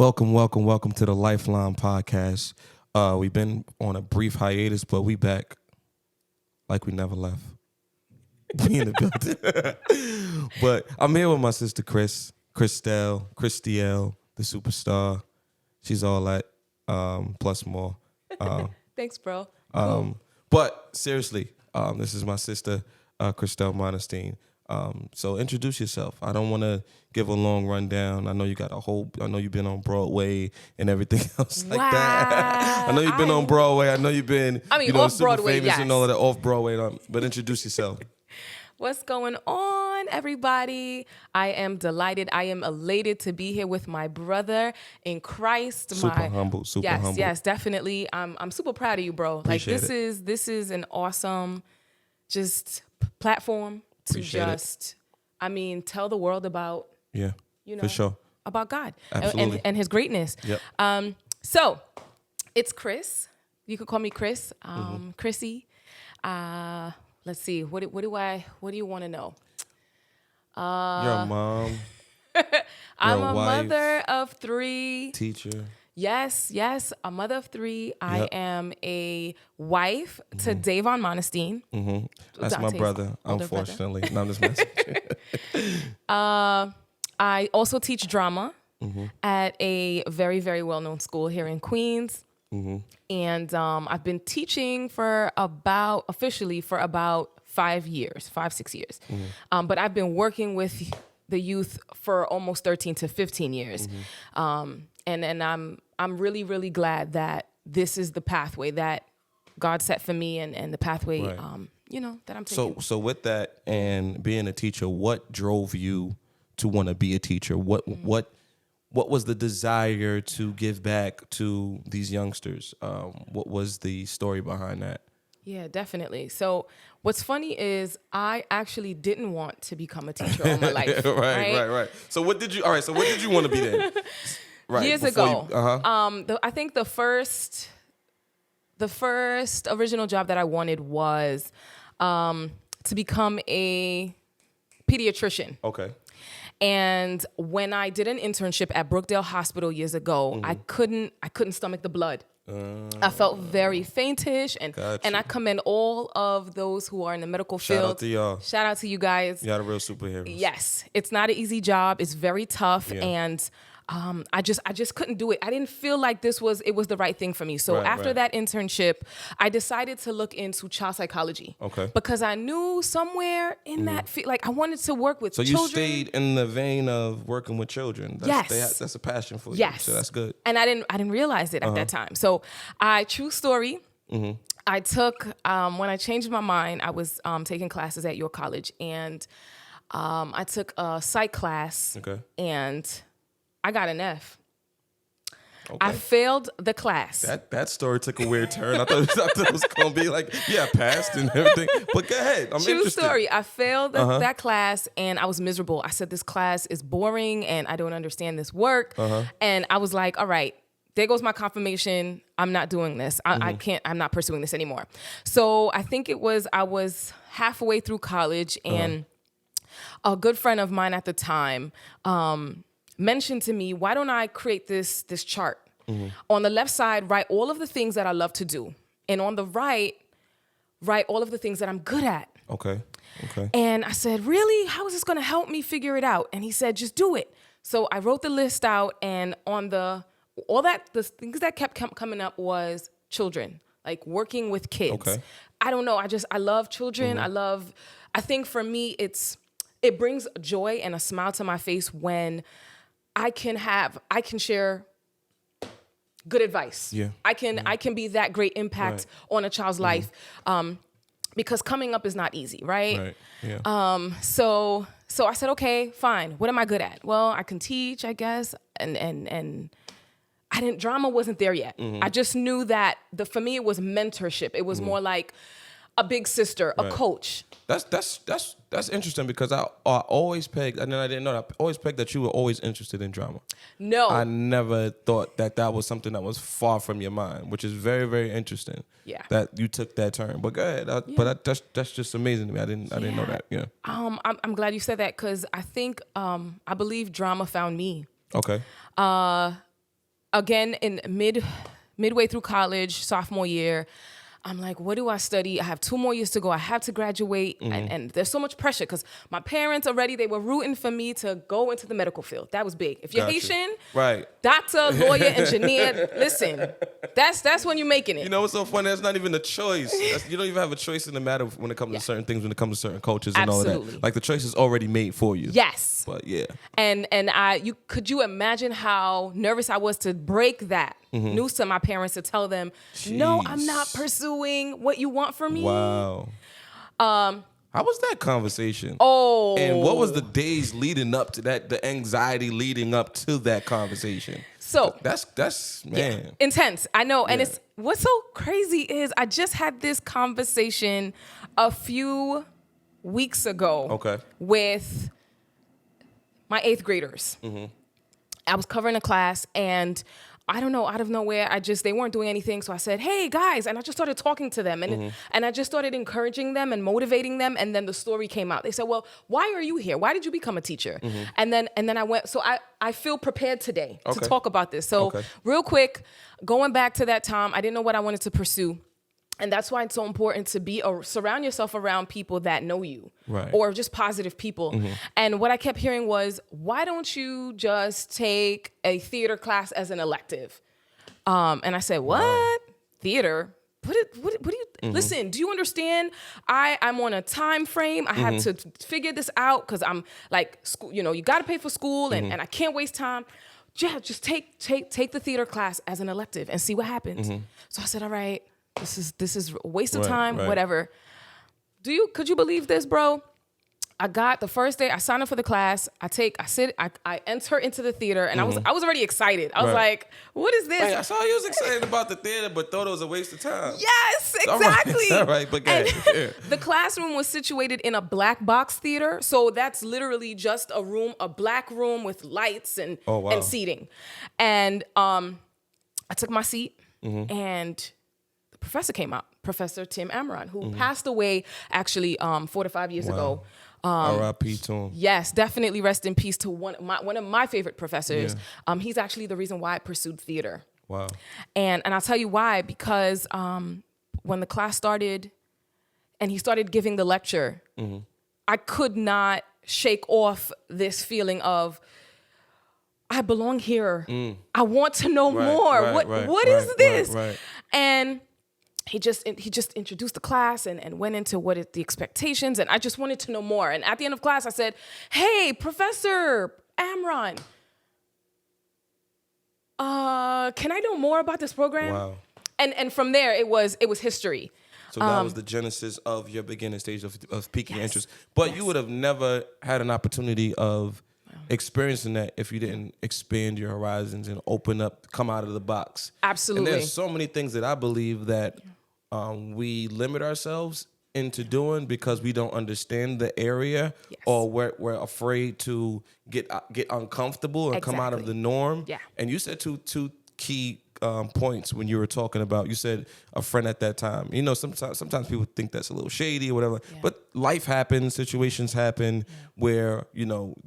Welcome to the Lifeline podcast. We've been on a brief hiatus, but we back like we never left. We in the building. But I'm here with my sister Christel, the superstar. She's all that, plus more. Thanks, bro. But seriously, this is my sister, Christel Monestine. So introduce yourself. I don't want to give a long rundown. I know you got I know you've been on Broadway and everything else like that. I know you've been on Broadway. I know you've been, off super Broadway, famous yes. and all of that off Broadway. But introduce yourself. What's going on, everybody? I am delighted. I am elated to be here with my brother in Christ. Super humble. Yes, definitely. I'm super proud of you, bro. Appreciate this is an awesome platform to Appreciate it. Tell the world about for sure. about God Absolutely. and his greatness. Yep. So it's Chris. You could call me Chris. Chrissy. Let's see. What do you want to know? You're a mom. I'm a wife, mother of 3. Teacher. Yes, a mother of 3. Yep. I am a wife to Davon Monestine. Mm-hmm. That's Dante's my brother, unfortunately. No, I'm just messing. I also teach drama at a very, very well-known school here in Queens. Mm-hmm. And I've been teaching officially for about 5 years, 5-6 years. Mm-hmm. But I've been working with the youth for almost 13 to 15 years. Mm-hmm. And I'm really, really glad that this is the pathway that God set for me and the pathway, right. That I'm taking. So with that and being a teacher, what drove you to want to be a teacher? What was the desire to give back to these youngsters? What was the story behind that? Yeah, definitely. So what's funny is I actually didn't want to become a teacher all my life. Right. So what did you want to be then? Right, years ago. I think the first original job that I wanted was to become a pediatrician. Okay. And when I did an internship at Brookdale Hospital years ago, I couldn't stomach the blood. I felt very faintish, and I commend all of those who are in the medical field. Shout out to y'all. Shout out to you guys. Y'all the real superheroes. Yes, it's not an easy job. It's very tough, and I just couldn't do it. I didn't feel like it was the right thing for me. So after that internship, I decided to look into child psychology. Okay. Because I knew somewhere in that field, like I wanted to work with children. So you stayed in the vein of working with children. That's a passion for you. Yes. So that's good. And I didn't realize it at that time. So true story. I took when I changed my mind, I was taking classes at York College, and I took a psych class. Okay. And I got an F. Okay. I failed the class. That story took a weird turn. I thought it was going to be like, passed and everything. But go ahead. I'm True interested. story. I failed that class, and I was miserable. I said, this class is boring, and I don't understand this work. And I was like, all right, there goes my confirmation. I'm not doing this. I'm not pursuing this anymore. So I think I was halfway through college, and a good friend of mine at the time mentioned to me, why don't I create this chart? On the left side, write all of the things that I love to do. And on the right, write all of the things that I'm good at. Okay. And I said, really? How is this going to help me figure it out? And he said, just do it. So I wrote the list out, and on the things that kept coming up was children, like working with kids. Okay. I don't know. I love children. I think for me, it brings joy and a smile to my face when I can share good advice. Yeah. I can be that great impact on a child's life, because coming up is not easy, right? Right. Yeah. So I said, okay, fine. What am I good at? Well, I can teach, I guess, and drama wasn't there yet. I just knew that for me it was mentorship. It was more like a big sister, a coach. That's interesting, because I always pegged, and then I didn't know that. I always pegged that you were always interested in drama. No. I never thought that was something that was far from your mind, which is very, very interesting. Yeah. That you took that turn. But go ahead. But that's just amazing to me. I didn't know that. Yeah. I'm glad you said that, because I think I believe drama found me. Okay. again, in midway through college, sophomore year, I'm like, what do I study? I have 2 more years to go. I have to graduate. And there's so much pressure because my parents already, they were rooting for me to go into the medical field. That was big. If you're Gotcha. Haitian, Right. doctor, lawyer, engineer, listen, that's when you're making it. You know what's so funny? That's not even a choice. You don't even have a choice in the matter when it comes to certain things, when it comes to certain cultures and all of Absolutely. that. Like the choice is already made for you. Yes. But yeah. And could you imagine how nervous I was to break that news to my parents, to tell them, no, I'm not pursuing what you want from me. Wow. How was that conversation? Oh. And what was the days leading up to that, the anxiety leading up to that conversation? So that's man. intense. I know. And Yeah. it's what's so crazy is I just had this conversation a few weeks ago with my 8th graders. I was covering a class, and I don't know, out of nowhere, they weren't doing anything. So I said, hey guys, and I just started talking to them, and I just started encouraging them and motivating them. And then the story came out. They said, well, why are you here? Why did you become a teacher? And then I went, so I feel prepared today to talk about this. So real quick, going back to that time, I didn't know what I wanted to pursue. And that's why it's so important to surround yourself around people that know you, or just positive people. And what I kept hearing was, why don't you just take a theater class as an elective? And I said, what? Wow. Theater? What do you, listen, do you understand? I'm on a time frame. I have to figure this out because I'm like, school, you got to pay for school and I can't waste time. Yeah, just take the theater class as an elective and see what happens. So I said, all right. This is a waste of time, whatever. Could you believe this, bro? I got the first day, I signed up for the class. I enter into the theater, and I was already excited. I was like, what is this? Hey, I saw you was excited about the theater, but thought it was a waste of time. Yes, exactly. All right, but the classroom was situated in a black box theater. So that's literally just a black room with lights and seating. And I took my seat, and professor came out, Professor Tim Amaran, who passed away actually 4 to 5 years ago. R.I.P. to him. Yes, definitely rest in peace to one of my favorite professors. Yeah. He's actually the reason why I pursued theater. Wow. And I'll tell you why, because when the class started and he started giving the lecture, I could not shake off this feeling of, I belong here. I want to know more. What is this? And he just introduced the class and went into what is the expectations, and I just wanted to know more. And at the end of class, I said, "Hey, Professor Amron, can I know more about this program?" Wow. And from there, it was history. So that was the genesis of your beginning stage of piquing interest. But you would have never had an opportunity of experiencing that if you didn't expand your horizons and open up, come out of the box. Absolutely. And there's so many things that I believe that we limit ourselves into doing because we don't understand the area, or we're afraid to get uncomfortable and come out of the norm. Yeah. And you said two key points when you were talking about, you said a friend at that time. Sometimes people think that's a little shady or whatever, but life happens, situations happen where,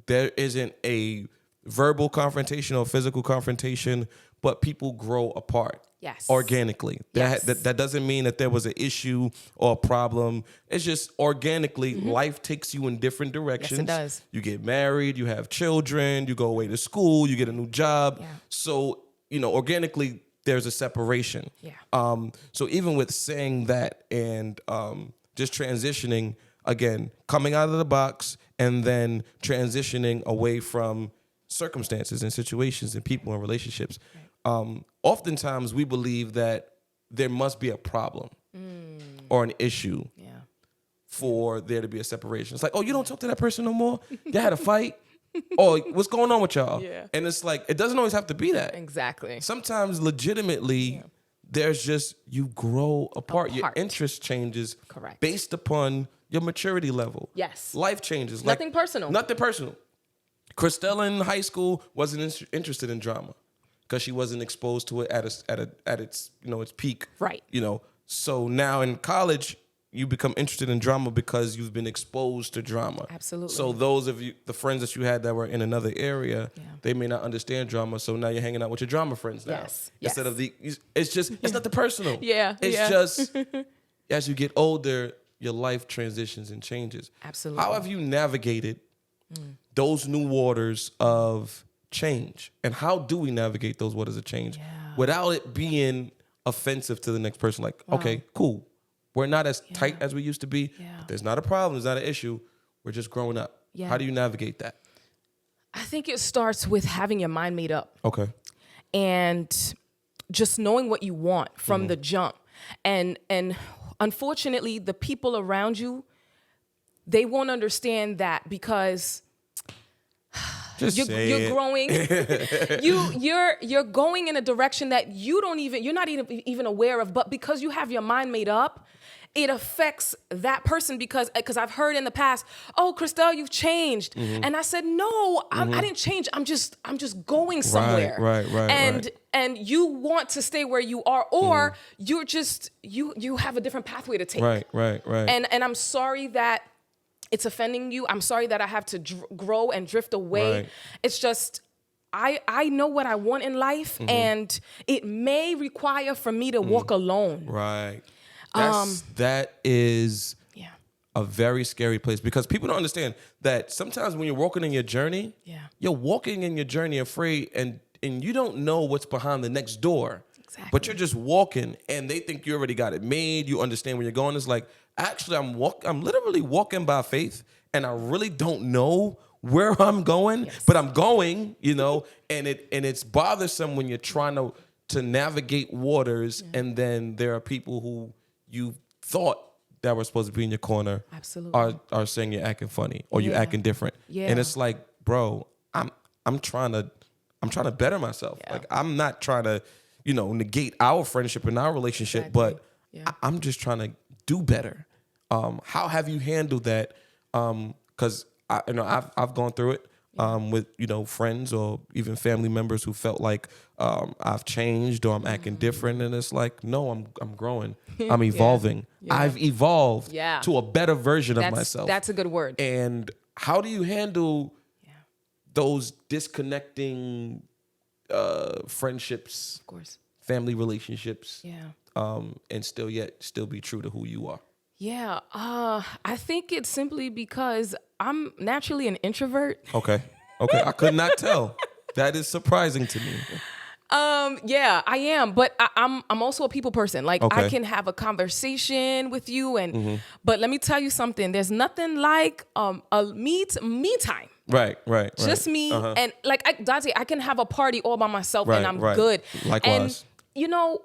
there isn't a verbal confrontation or physical confrontation, but people grow apart. Yes. Organically. That doesn't mean that there was an issue or a problem. It's just organically, life takes you in different directions. Yes, it does. You get married, you have children, you go away to school, you get a new job. Yeah. So, organically, there's a separation. Yeah. So even with saying that and just transitioning, again, coming out of the box and then transitioning away from circumstances and situations and people and relationships, oftentimes we believe that there must be a problem or an issue for there to be a separation. It's like, oh, you don't talk to that person no more? You had a fight? Oh, what's going on with y'all? Yeah. And it's like, it doesn't always have to be that. Exactly. Sometimes legitimately, there's just, you grow apart. Your interest changes based upon your maturity level. Yes. Life changes. Nothing personal. Nothing personal. Christel in high school wasn't interested in drama because she wasn't exposed to it at its its peak. Right. So now in college, you become interested in drama because you've been exposed to drama. Absolutely. So those of you, the friends that you had that were in another area, they may not understand drama. So now you're hanging out with your drama friends now. Yes. Instead of it's nothing personal. Yeah. It's just, as you get older, your life transitions and changes. Absolutely. How have you navigated those new waters of change? And how do we navigate those waters of change without it being offensive to the next person? Like, okay, cool. We're not as tight as we used to be. Yeah. But there's not a problem. There's not an issue. We're just growing up. Yeah. How do you navigate that? I think it starts with having your mind made up. Okay. And just knowing what you want from the jump. And unfortunately, the people around you, they won't understand that because you're growing. you're going in a direction that you're not even aware of, but because you have your mind made up, it affects that person because I've heard in the past, "Oh, Christel, you've changed." And I said, "No, I didn't change. I'm just going somewhere." Right. And you want to stay where you are, or you're just you have a different pathway to take. Right. And I'm sorry that it's offending you. I'm sorry that I have to grow and drift away. Right. It's just I know what I want in life, and it may require for me to walk alone. Right. That is a very scary place because people don't understand that sometimes when you're walking in your journey, you're walking in your journey afraid and you don't know what's behind the next door. Exactly. But you're just walking and they think you already got it made. You understand where you're going. It's like, actually, I'm literally walking by faith and I really don't know where I'm going, but I'm going, and it's bothersome when you're trying to navigate waters and then there are people who you thought that were supposed to be in your corner are saying you're acting funny or you're acting different. Yeah. And it's like, bro, I'm trying to better myself. Yeah. Like I'm not trying to, negate our friendship and our relationship, but I'm just trying to do better. How have you handled that? Because I've gone through it with friends or even family members who felt like I've changed or I'm acting different, and it's like, no, I'm growing, I'm evolving. I've evolved to a better version of myself. That's a good word. And how do you handle those disconnecting friendships, of course, family relationships, and still be true to who you are? Yeah, I think it's simply because I'm naturally an introvert. Okay, I could not tell. That is surprising to me. Yeah, I am, but I'm also a people person. Like I can have a conversation with you, but let me tell you something. There's nothing like a me time. Right. Just me and like Dante. I can have a party all by myself and I'm good. Likewise. And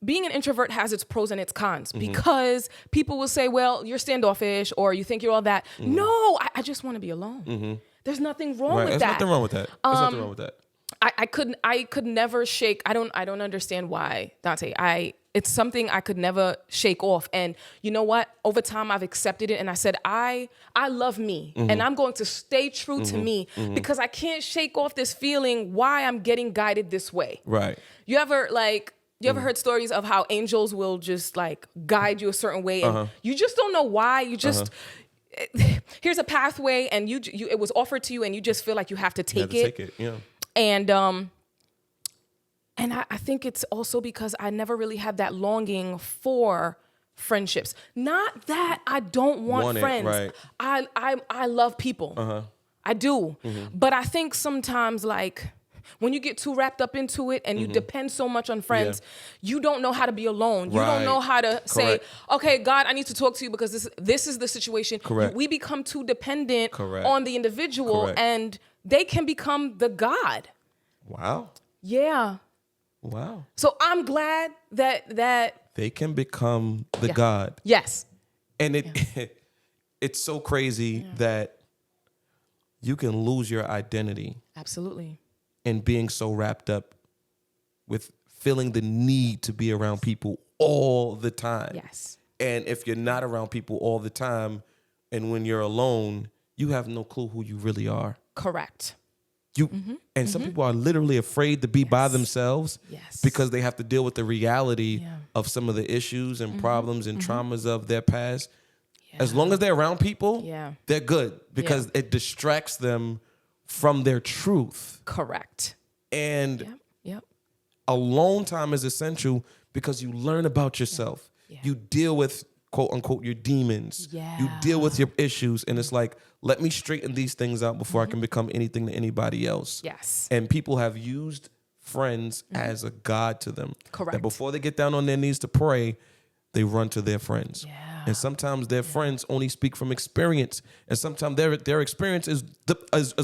being an introvert has its pros and its cons because people will say, well, you're standoffish or you think you're all that. No, I just want to be alone. There's nothing wrong with that. There's nothing wrong with that. There's nothing wrong with that. I could never shake. I don't understand why, Dante. It's something I could never shake off. And you know what? Over time, I've accepted it. And I said, I love me and I'm going to stay true to me because I can't shake off this feeling why I'm getting guided this way. Right. You ever heard stories of how angels will just like guide you a certain way and you just don't know why? You just, here's a pathway and you it was offered to you and you just feel like you have to take it. Take it, yeah. And I think it's also because I never really had that longing for friendships. Not that I don't want friends. Right. I love people. I do. But I think sometimes like when you get too wrapped up into it and you depend so much on friends, you don't know how to be alone. You don't know how to say, okay, God, I need to talk to you because this is the situation. Correct. We become too dependent on the individual and they can become the God. Wow. Yeah. Wow. So I'm glad that they can become the God. Yes. And it's so crazy that you can lose your identity. Absolutely. And being so wrapped up with feeling the need to be around people all the time. Yes. And if you're not around people all the time and when you're alone, you have no clue who you really are. Correct. And some people are literally afraid to be by themselves because they have to deal with the reality of some of the issues and problems and traumas of their past. As long as they're around people, they're good because it distracts them from their truth. Correct. And alone time is essential because you learn about yourself. You deal with, quote unquote, your demons. You deal with your issues. And it's like, let me straighten these things out before I can become anything to anybody else. Yes. And people have used friends as a god to them. Correct. That before they get down on their knees to pray, they run to their friends. And sometimes their friends only speak from experience. And sometimes their experience is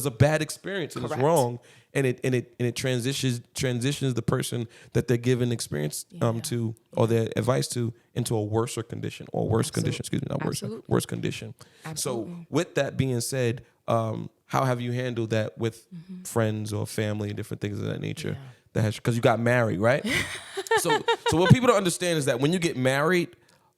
a bad experience and it's wrong. And it transitions the person that they're giving experience to or their advice to into a worse condition or worse condition. Excuse me, not worse, worse condition. Absolutely. So with that being said, how have you handled that with friends or family and different things of that nature? Because you got married, right? so what people don't understand is that when you get married,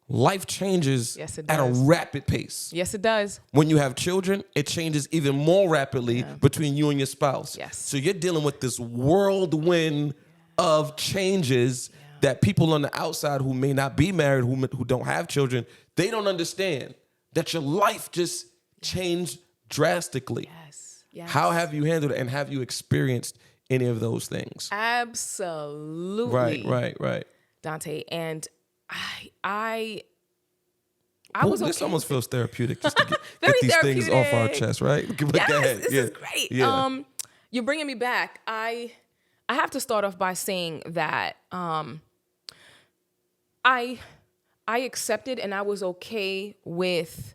life changes at a rapid pace. Yes, it does. When you have children, it changes even more rapidly between you and your spouse. Yes. So you're dealing with this whirlwind of changes that people on the outside who may not be married, who don't have children, they don't understand that your life just changed drastically. Yes. How have you handled it, and have you experienced any of those things? Absolutely. Right. Dante, and I was okay. This almost feels therapeutic just to get these therapeutic. things off our chest, right? Go ahead. This is great. Yeah. You're bringing me back. I have to start off by saying that I accepted and I was okay with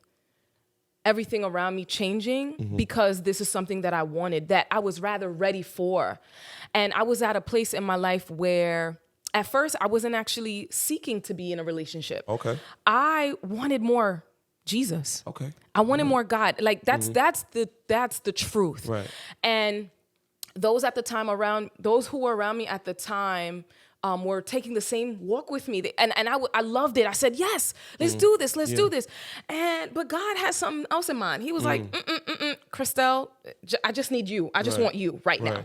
everything around me changing because this is something that I wanted, that I was rather ready for. And I was at a place in my life where at first I wasn't actually seeking to be in a relationship. Okay. I wanted more Jesus. Okay. I wanted more God. Like that's the truth. Right. And those who were around me at the time were taking the same walk with me. And I loved it. I said, yes, let's do this. Let's do this. But God has something else in mind. He was like, Christel, I just need you. I just want you right now.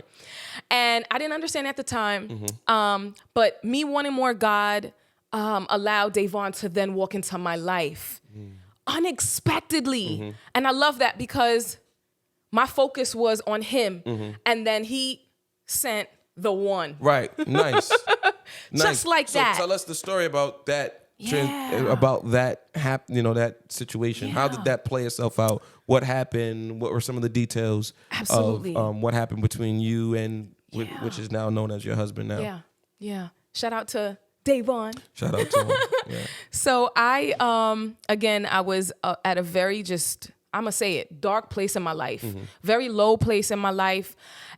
And I didn't understand at the time. But me wanting more God allowed Davon to then walk into my life unexpectedly. And I love that because my focus was on him. And then he sent the one. Right. Nice. Just like that. So tell us the story about that. That situation. How did that play itself out? What happened? What were some of the details Absolutely. of what happened between you and which is now known as your husband now? Yeah. Shout out to Davon. Shout out to him. Yeah. So I was at a very I'm going to say it, dark place in my life, very low place in my life.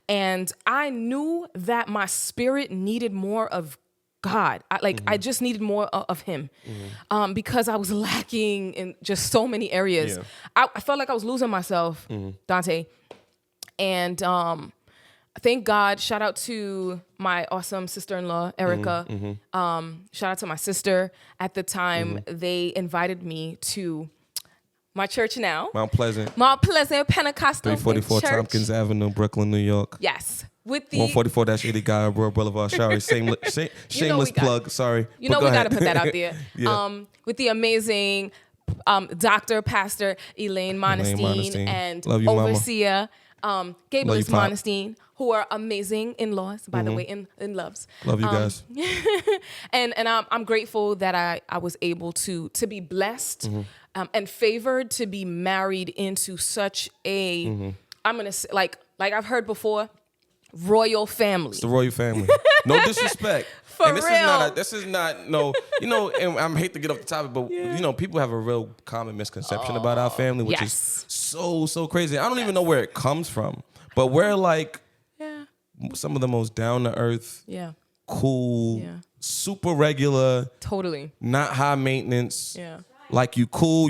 And I knew that my spirit needed more of God. I just needed more of him because I was lacking in just so many areas. Yeah. I felt like I was losing myself, Dante. And thank God, shout out to my awesome sister-in-law, Erica. Shout out to my sister. At the time, they invited me to my church now. Mount Pleasant Pentecostal 344 Church. Tompkins Avenue, Brooklyn, New York. Yes. With the 144-80 Guy Boulevard. Sorry, shameless plug. Sorry. You know we got to put that out there. With the amazing Dr. Pastor Elaine Monestine and you, overseer Gabriel Monestine, who are amazing in-laws, by the way, in loves. Love you guys. And I'm grateful that I was able to be blessed and favored to be married into such a, I'm going to say, like I've heard before, royal family. It's the royal family. No disrespect. For real. This is not, and I hate to get off the topic, but, people have a real common misconception about our family, which is so crazy. I don't even know where it comes from, but we're like some of the most down-to-earth, cool, super regular, totally not high maintenance. Like you cool.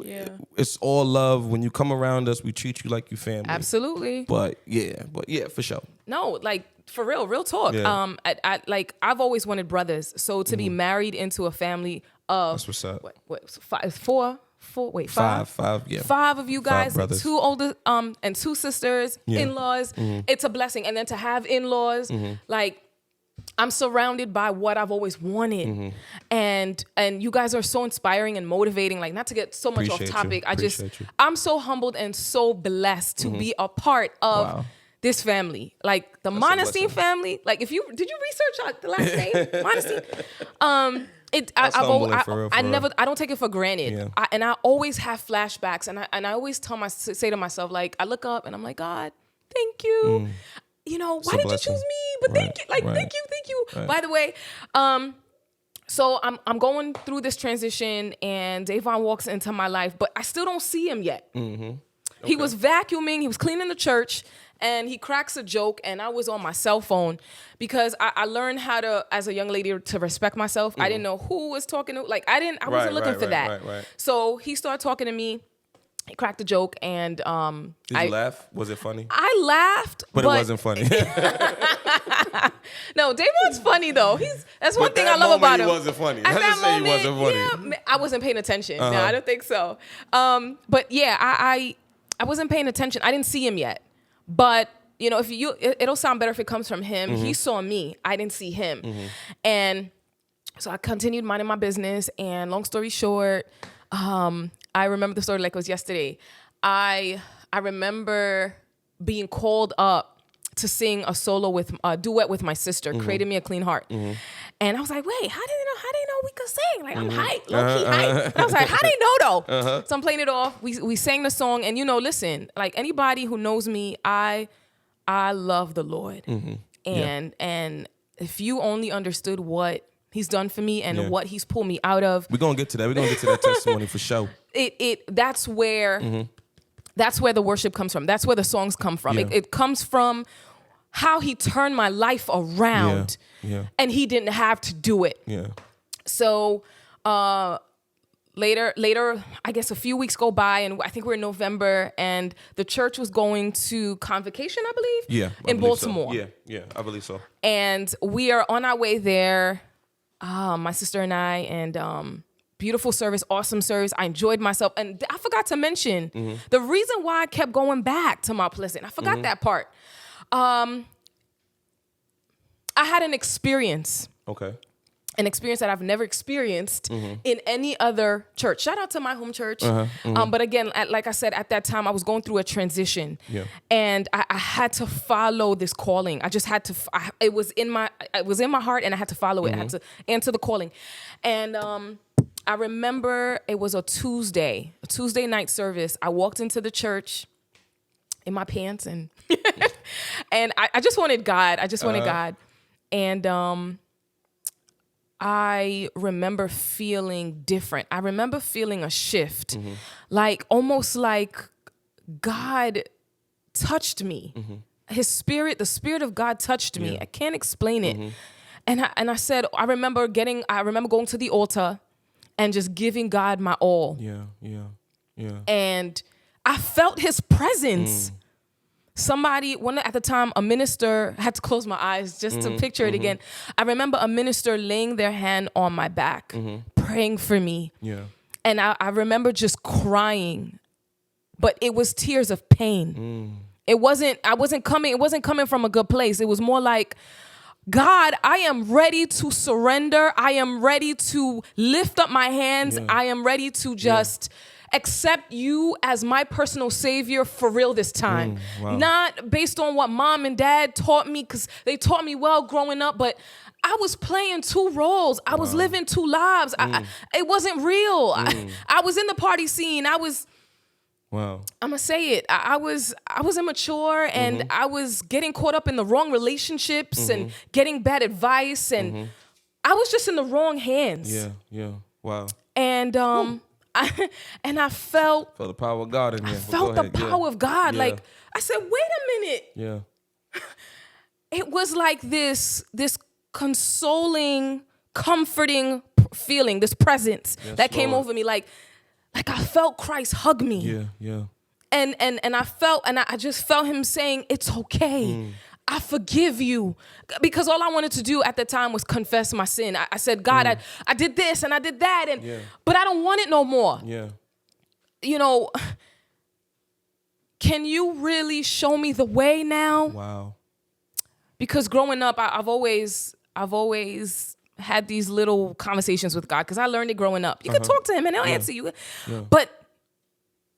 Yeah. It's all love. When you come around us, we treat you like you family. Absolutely. But for sure. No, like for real talk. Yeah. I've always wanted brothers. So to be married into a family of that's what's up. What, five. Five, yeah. 5 of you guys, brothers. 2 older and 2 sisters, in-laws. It's a blessing. And then to have in-laws, like, I'm surrounded by what I've always wanted. And you guys are so inspiring and motivating. Like, not to get so much off topic. I'm so humbled and so blessed to be a part of this family. Like, the Monestine family. Like, did you research the last name? Monestine? I don't take it for granted. Yeah. And I always have flashbacks, and I always say to myself, like, I look up and I'm like, God, thank you. You know, why did you choose me? But thank you, thank you. Right. By the way, so I'm going through this transition, and Davon walks into my life, but I still don't see him yet. He was vacuuming, he was cleaning the church, and he cracks a joke, and I was on my cell phone because I learned how to, as a young lady, to respect myself. I didn't know who was talking to, like, I wasn't looking for that. Right. So he started talking to me. He cracked a joke, and Did you laugh? Was it funny? I laughed, but it wasn't funny. No, Davon's funny though. That's one thing I love about him. He wasn't funny. At that moment, he wasn't funny. Yeah, I wasn't paying attention. No, I don't think so. But yeah, I wasn't paying attention. I didn't see him yet. But you know, it'll sound better if it comes from him. He saw me. I didn't see him, and so I continued minding my business. And long story short, I remember the story like it was yesterday. I remember being called up to sing a duet with my sister, Created Me a Clean Heart. And I was like, wait, how they know we could sing? Like, I'm hyped, low-key hyped. And I was like, how they know though? So I'm playing it off. We sang the song, and listen, like anybody who knows me, I love the Lord. And if you only understood what He's done for me and what He's pulled me out of. We're gonna get to that. We're gonna get to that testimony for sure. That's where the worship comes from. That's where the songs come from. Yeah. It comes from how He turned my life around, and He didn't have to do it. Yeah. So later, I guess a few weeks go by, and I think we're in November, and the church was going to convocation, I believe. Yeah. In Baltimore. So. Yeah, I believe so. And we are on our way there. My sister and I, and beautiful service, awesome service. I enjoyed myself. And I forgot to mention the reason why I kept going back to Mount Pleasant. I forgot that part. I had an experience. Okay. An experience that I've never experienced in any other church. Shout out to my home church. But again, like I said, at that time, I was going through a transition. Yeah. And I had to follow this calling. I just had to, it was in my heart, and I had to follow it. I had to answer the calling. And I remember it was a Tuesday night service. I walked into the church in my pants, and and I just wanted God. I just wanted God. And I remember feeling different. I remember feeling a shift, like almost like God touched me. His spirit, the spirit of God touched me. I can't explain it. And I said, I remember going to the altar and just giving God my all. Yeah. And I felt His presence. At the time, a minister, I had to close my eyes just to picture it again. I remember a minister laying their hand on my back, praying for me. Yeah. And I remember just crying, but it was tears of pain. It wasn't coming from a good place. It was more like, God, I am ready to surrender. I am ready to lift up my hands. I am ready to just accept you as my personal savior for real this time. Wow. Not based on what mom and dad taught me, because they taught me well growing up, but I was playing 2 roles. I was living 2 lives. It wasn't real. I was in the party scene. I'm gonna say it. I was immature, and I was getting caught up in the wrong relationships and getting bad advice, and I was just in the wrong hands. Yeah. Wow. And I felt the power of God in here. I felt the power of God. Like, I said, wait a minute. Yeah. It was like this consoling, comforting feeling, this presence that came over me. Like I felt Christ hug me. Yeah. And I just felt Him saying, it's okay. I forgive you. Because all I wanted to do at the time was confess my sin. I said, God, I did this and I did that, but I don't want it no more. Yeah. you know, can you really show me the way now? Wow. Because growing up, I've always had these little conversations with God because I learned it growing up. You can talk to him and he'll answer you. Yeah. But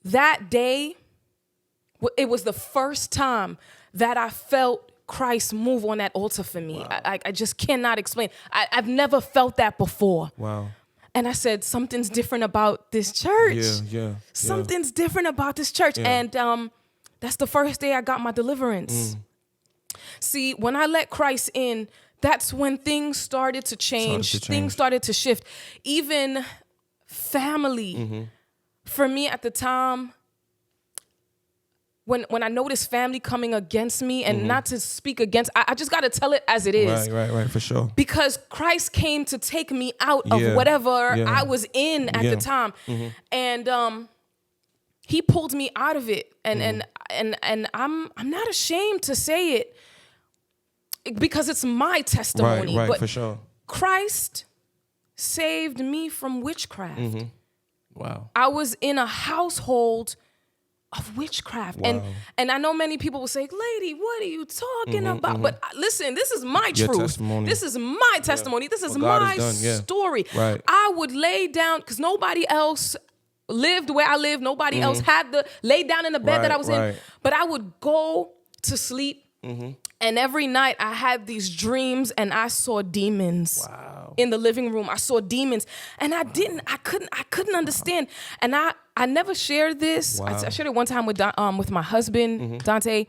that day, it was the first time that I felt Christ move on that altar for me. Wow. I just cannot explain. I've never felt that before. Wow. And I said, something's different about this church. Yeah. Something's different about this church. Yeah. And that's the first day I got my deliverance. See, when I let Christ in, that's when things started to change. Things started to shift. Even family. For me at the time, when I noticed family coming against me, and not to speak against, I just got to tell it as it is. Right, for sure. Because Christ came to take me out of whatever I was in at the time. And he pulled me out of it. And I'm not ashamed to say it because it's my testimony. Right, but for sure. Christ saved me from witchcraft. Wow. I was in a household of witchcraft. Wow. And I know many people will say, lady, what are you talking about? But listen, this is my Your truth. Testimony. This is my testimony. This is my story. Right. I would lay down, because nobody else lived where I lived. Nobody else had to lay down in the bed that I was in. But I would go to sleep. And every night I had these dreams and I saw demons. Wow. In the living room. I saw demons. And I couldn't understand. And I never shared this. Wow. I shared it one time with my husband, Dante.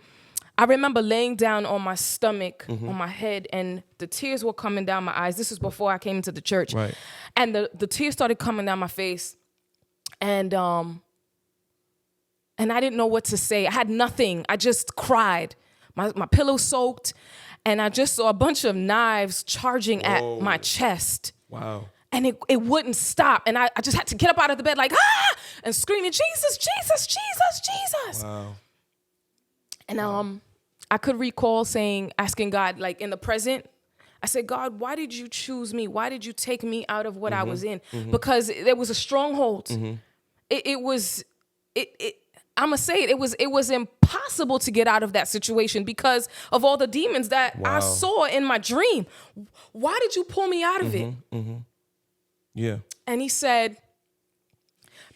I remember laying down on my stomach, on my head, and the tears were coming down my eyes. This was before I came into the church. Right. And the tears started coming down my face. And I didn't know what to say. I had nothing. I just cried. My pillow soaked, and I just saw a bunch of knives charging at my chest. Wow. And it wouldn't stop. And I just had to get up out of the bed like, and screaming, Jesus, Jesus, Jesus, Jesus. Wow. And I could recall asking God, like in the present, I said, God, why did you choose me? Why did you take me out of what I was in? Because there was a stronghold. It was I'm gonna say it was impossible to get out of that situation because of all the demons that I saw in my dream. Why did you pull me out of it? Yeah. And he said,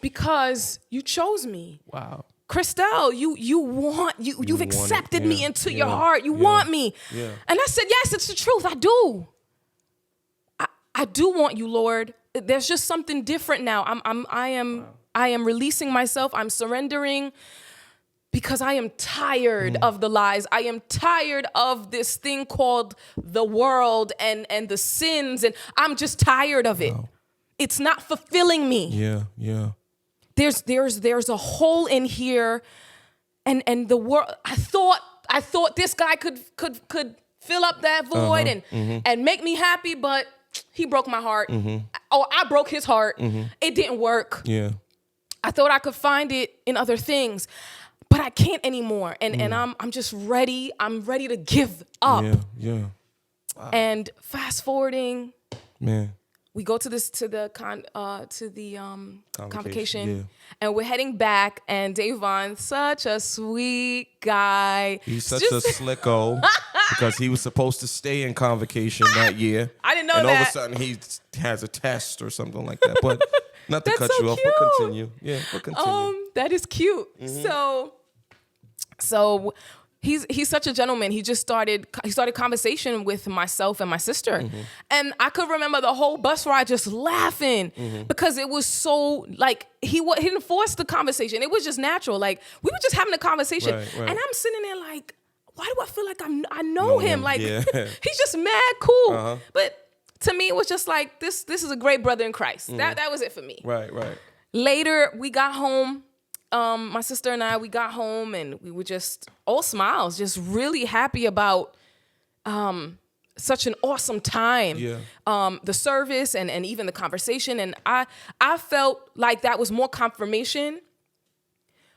because you chose me. Wow. Christel, you've accepted me into your heart. You want me. Yeah. And I said, yes, it's the truth. I do. I do want you, Lord. There's just something different now. I am releasing myself. I'm surrendering because I am tired of the lies. I am tired of this thing called the world and the sins. And I'm just tired of it. Wow. It's not fulfilling me. Yeah. There's a hole in here. And the world, I thought this guy could fill up that void and make me happy, but he broke my heart. Or I broke his heart. It didn't work. Yeah. I thought I could find it in other things, but I can't anymore. And I'm just ready. I'm ready to give up. Yeah. Wow. And fast forwarding, man, we go to the convocation, and we're heading back. And Davon, such a sweet guy. He's such a slicko because he was supposed to stay in convocation that year. I didn't know that. And all of a sudden he has a test or something like that. But not to cut you off, we'll continue. Yeah, we'll continue. That is cute. So he's such a gentleman. He started conversation with myself and my sister. And I could remember the whole bus ride just laughing because it was so like he didn't force the conversation. It was just natural. Like we were just having a conversation. Right. And I'm sitting there like, why do I feel like I know him? Like he's just mad cool. But to me, it was just like, this is a great brother in Christ. That was it for me. Right. Later, we got home. My sister and I, we got home and we were just all smiles, just really happy about such an awesome time. Yeah. The service and even the conversation. And I felt like that was more confirmation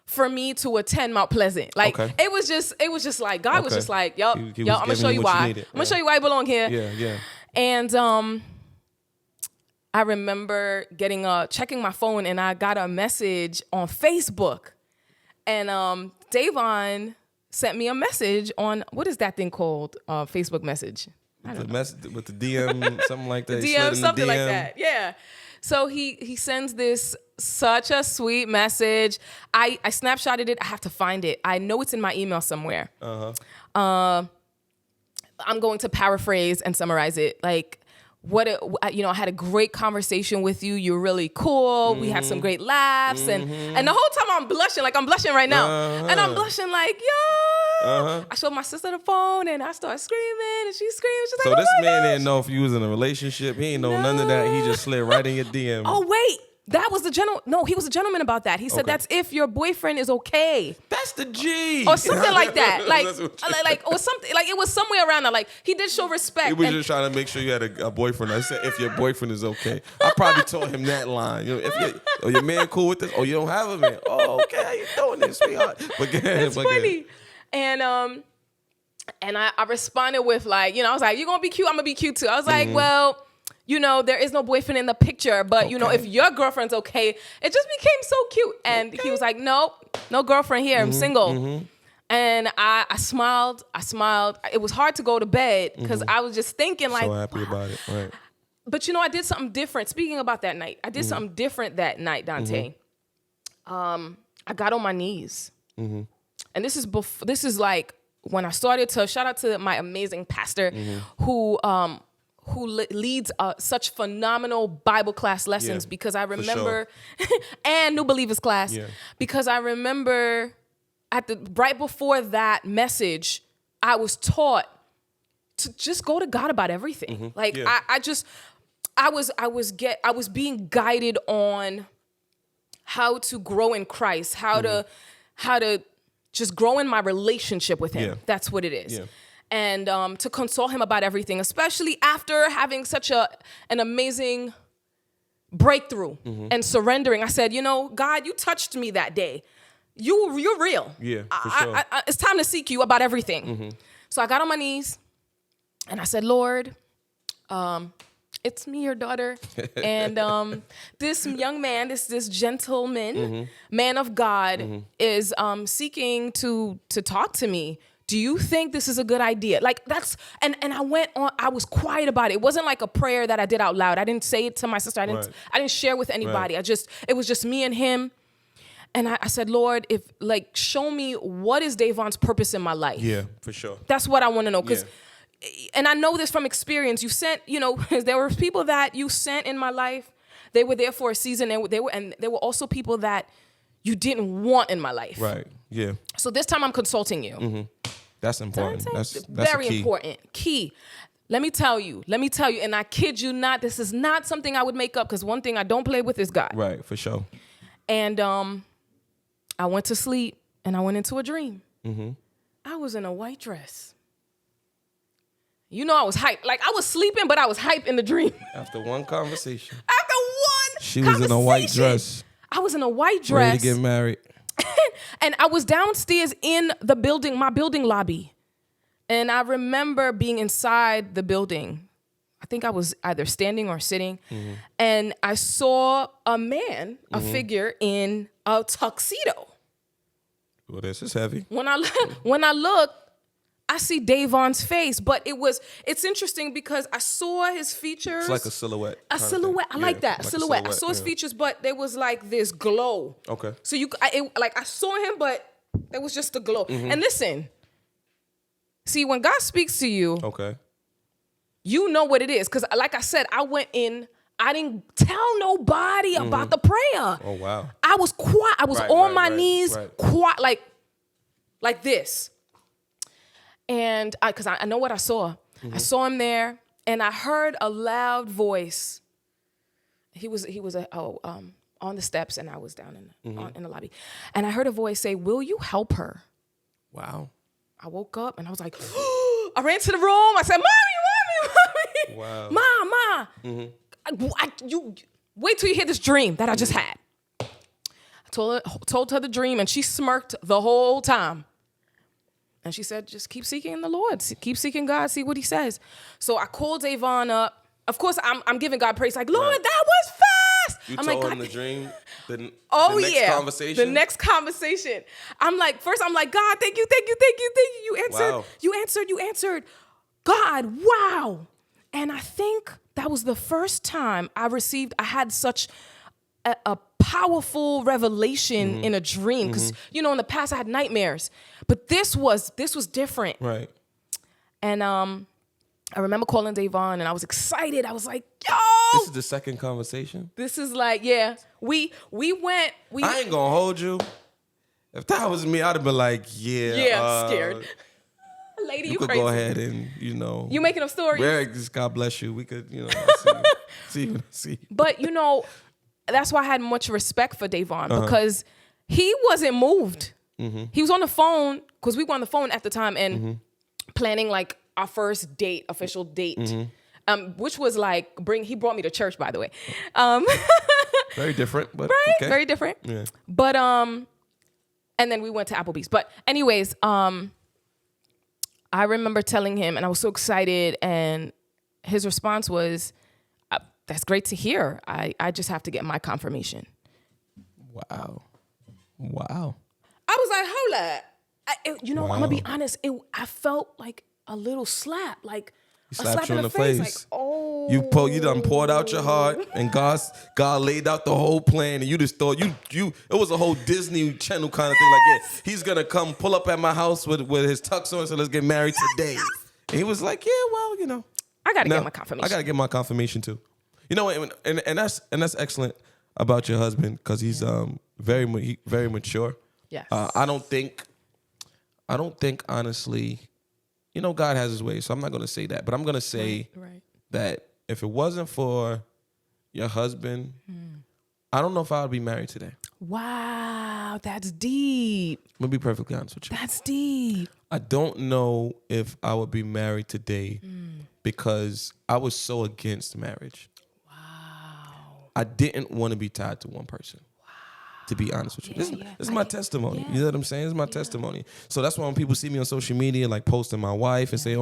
for me to attend Mount Pleasant. Like it was just like God was just like, yup, I'm gonna show you why. I'm gonna show you why I belong here. Yeah. And I remember checking my phone, and I got a message on Facebook. And Davon sent me a message on, what is that thing called? Facebook message. The message with the DM, something like that. DM, something like that. Yeah. So he sends this such a sweet message. I snapshotted it. I have to find it. I know it's in my email somewhere. I'm going to paraphrase and summarize it. Like, I had a great conversation with you. You're really cool. We had some great laughs. And the whole time I'm blushing, like I'm blushing right now. And I'm blushing like, yo. I showed my sister the phone and I started screaming and she's screaming. She's so like, this oh my man gosh. didn't know if you was in a relationship. He didn't know none of that. He just slid right in your DM. Oh, wait. That was the gentleman. No, he was a gentleman about that. He said that's if your boyfriend is okay. That's the G. Or something like that. Or something. Like, it was somewhere around that. Like, he did show respect. He was just trying to make sure you had a boyfriend. I said, if your boyfriend is okay. I probably told him that line. If your man cool with this? Oh, you don't have a man? Oh, okay. How you doing this, sweetheart? But go ahead. It's funny. And I responded with like, I was like, you're going to be cute? I'm going to be cute too. I was like, well, there is no boyfriend in the picture, but if your girlfriend's okay, it just became so cute. And he was like, nope, no girlfriend here. I'm single. And I smiled. It was hard to go to bed because I was just thinking like, so happy about it. Right. But I did something different. Speaking about that night, I did something different that night, Dante. I got on my knees. And this is like when I started to, shout out to my amazing pastor who leads such phenomenal Bible class lessons, because I remember, and New Believers class, because I remember right before that message, I was taught to just go to God about everything. Like I was being guided on how to grow in Christ, how to just grow in my relationship with him. That's what it is. And to consult him about everything, especially after having such an amazing breakthrough and surrendering. I said, God, you touched me that day. You're real. Yeah, for sure. It's time to seek you about everything. So I got on my knees and I said, Lord, it's me, your daughter. And this young man, this gentleman, man of God, is seeking to talk to me. Do you think this is a good idea? Like and I went on, I was quiet about it. It wasn't like a prayer that I did out loud. I didn't say it to my sister. I didn't share with anybody. It was just me and him. And I said, Lord, show me what is Davon's purpose in my life. Yeah, for sure. That's what I want to know. And I know this from experience. You sent, there were people that you sent in my life. They were there for a season. And there were also people that you didn't want in my life. Right. Yeah. So this time I'm consulting you. That's important. That's very key. important. Key. Let me tell you, and I kid you not, this is not something I would make up, because one thing I don't play with is God. Right, for sure. And I went to sleep and I went into a dream. I was in a white dress. I was hyped. Like, I was sleeping, but I was hyped in the dream. After one conversation. She was in a white dress. I was in a white dress. Ready to get married. And I was downstairs in the building, my building lobby. And I remember being inside the building. I think I was either standing or sitting. And I saw a man, a figure in a tuxedo. Well, this is heavy. When I looked, I see Davon's face, but it's interesting because I saw his features. It's like a silhouette. A silhouette. I like that. A silhouette. I saw his features, but there was like this glow. Okay. So I saw him, but there was just a glow. And listen, see, when God speaks to you, okay, you know what it is. Because like I said, I went in, I didn't tell nobody about the prayer. Oh, wow. I was quiet. I was on my knees, quiet, like this. And because I know what I saw. I saw him there, and I heard a loud voice. He was on the steps, and I was down in the lobby. And I heard a voice say, "Will you help her?" Wow. I woke up, and I was like, I ran to the room. I said, Mommy. Wow. Ma. You wait till you hear this dream that I just had. I told her the dream, and she smirked the whole time. And she said, just keep seeking the Lord. Keep seeking God. See what he says. So I called Davon up. of course, I'm giving God praise. Like, Lord, Right. that was fast. You I'm told like, him God. the dream, the next Yeah. conversation? The next conversation. I'm like, God, thank you. You answered. Wow. You answered. God, wow. And I think that was the first time I had such a powerful revelation in a dream. Because, in the past I had nightmares. But this was different. Right. And I remember calling Davon and I was excited. I was like, yo. This is the second conversation? This is like, yeah. We went. I ain't gonna hold you. If that was me, I'd have been like, Yeah, scared. Lady, you could crazy. go ahead and, You making up stories? Just God bless you. We could, see. But, that's why I had much respect for Davon because he wasn't moved. Mm-hmm. He was on the phone, because we were on the phone at the time and planning like our first date, official date, which was like, he brought me to church, by the way. Very different, but right? okay. Very different. Yeah. But, and then we went to Applebee's. But anyways, I remember telling him, and I was so excited, and his response was, that's great to hear. I just have to get my confirmation. Wow. I was like, hold up. I'm Wow. going to be honest. I felt like a little slap, like He a slapped slap you in the face. Like, oh. You done poured out your heart, and God laid out the whole plan, and you just thought it was a whole Disney Channel kind of thing. Like, yeah, he's gonna come pull up at my house with his tux on, so let's get married today. And he was like, yeah, well, I got to get my confirmation. I got to get my confirmation too. And that's excellent about your husband, because he's very mature. Yes. I don't think honestly, God has his way, so I'm not going to say that, but I'm going to say right. that if it wasn't for your husband, I don't know if I would be married today. Wow, that's deep. I'm going to be perfectly honest with you. That's deep. I don't know if I would be married today because I was so against marriage. Wow. I didn't want to be tied to one person. To be honest with you. This is my testimony. Yeah. You know what I'm saying? This is my testimony. So that's why when people see me on social media, like posting my wife and say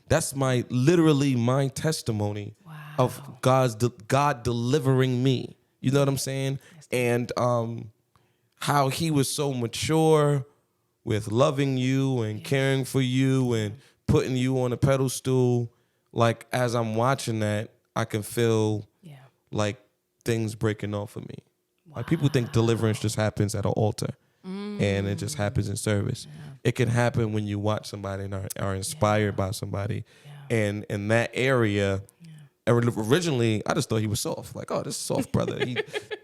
that's literally my testimony of God delivering me. You know what I'm saying? And how he was so mature with loving you and caring for you and putting you on a pedestal. Like, as I'm watching that, I can feel like things breaking off of me. Like, people think deliverance just happens at an altar and it just happens in service. Yeah. It can happen when you watch somebody and are inspired by somebody. Yeah. And in that area, originally, I just thought he was soft. Like, oh, this is soft brother. He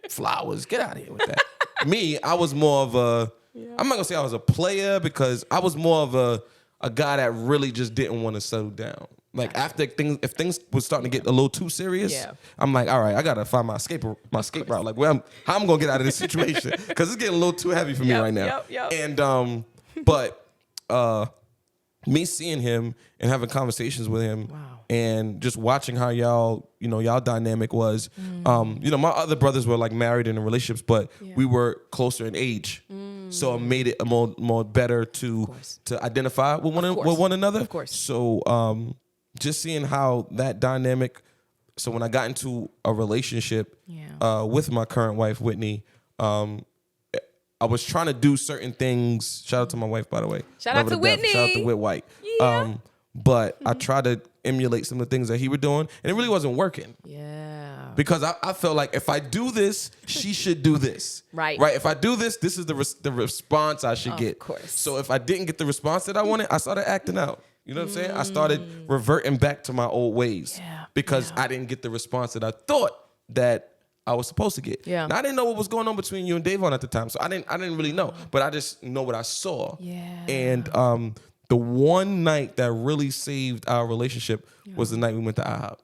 flowers. Get out of here with that. Me, I was more of I'm not going to say I was a player, because I was more of a guy that really just didn't want to settle down. Like, after if things was starting to get a little too serious, I'm like, all right, I gotta find my escape route. Like, how I'm gonna get out of this situation, because it's getting a little too heavy for me right now. And but me seeing him and having conversations with him, and just watching how y'all dynamic was. My other brothers were like married and in relationships, but we were closer in age, so it made it more better to identify with one another. Of course. So just seeing how that dynamic. So when I got into a relationship with my current wife, Whitney, I was trying to do certain things. Shout out to my wife, by the way. Shout out to Whitney. Shout out to Whit White. Yeah. But I tried to emulate some of the things that he was doing, and it really wasn't working. Yeah. Because I felt like, if I do this, she should do this. Right. If I do this, this is the response I should get. Of course. So if I didn't get the response that I wanted, I started acting out. You know what I'm saying? I started reverting back to my old ways because I didn't get the response that I thought that I was supposed to get. Yeah. Now, I didn't know what was going on between you and Davon at the time, so I didn't really know, but I just know what I saw. Yeah. And the one night that really saved our relationship was the night we went to IHOP.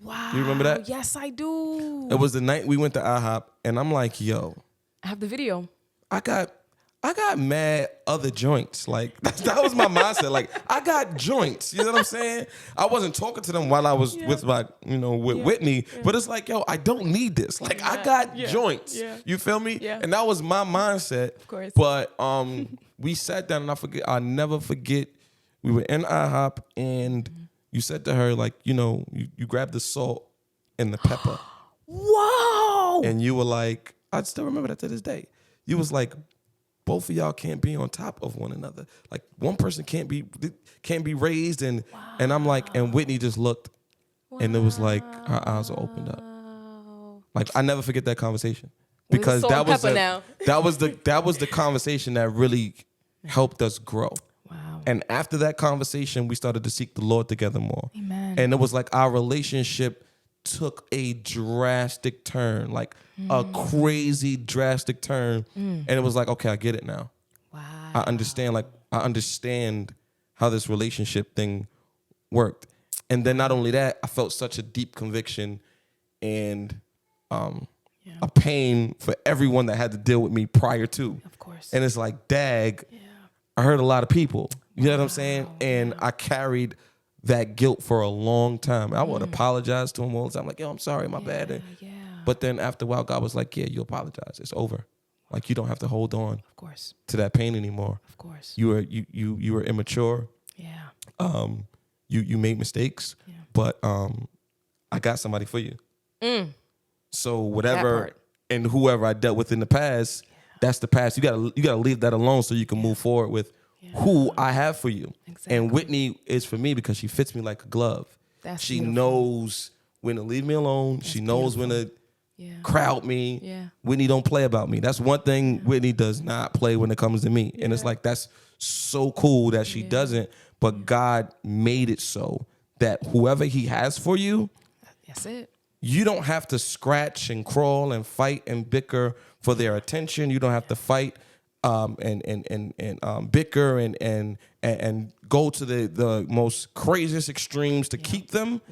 Wow. You remember that? Yes, I do. It was the night we went to IHOP, and I'm like, yo, I have the video. I got mad other joints. Like, that was my mindset. Like, I got joints. You know what I'm saying? I wasn't talking to them while I was with my, with Whitney. Yeah. But it's like, yo, I don't need this. Like, I got joints. Yeah. You feel me? Yeah. And that was my mindset. Of course. But we sat down, and I'll never forget. We were in IHOP, and you said to her, like, you grabbed the salt in the pepper. Whoa! And you were like, I still remember that to this day. You was like, both of y'all can't be on top of one another. Like one person can't be raised, and I'm like, and Whitney just looked, and it was like her eyes were opened up. Like I never forget that conversation because that was the conversation that really helped us grow. Wow. And after that conversation, we started to seek the Lord together more. Amen. And it was like our relationship took a drastic turn, like a crazy drastic turn. And it was like, okay, I get it now. Wow. I understand how this relationship thing worked. And then not only that, I felt such a deep conviction and a pain for everyone that had to deal with me prior to. Of course. And it's like, dag, I hurt a lot of people. You know what I'm saying? And I carried that guilt for a long time. I would apologize to him all the time. Like, yo, I'm sorry, my bad. But then after a while, God was like, yeah, you apologize. It's over. Like, you don't have to hold on to that pain anymore. Of course. You were immature. Yeah. You made mistakes, but I got somebody for you. So whatever and whoever I dealt with in the past, that's the past. You gotta leave that alone so you can move forward with who I have for you. Exactly. And Whitney is for me because she fits me like a glove. She knows when to leave me alone. She knows when to crowd me. Yeah. Whitney don't play about me. That's one thing Whitney does not play when it comes to me. And it's like, that's so cool that she doesn't, but God made it so that whoever he has for you, that's it. You don't have to scratch and crawl and fight and bicker for their attention. You don't have to fight and bicker and go to the most craziest extremes to keep them.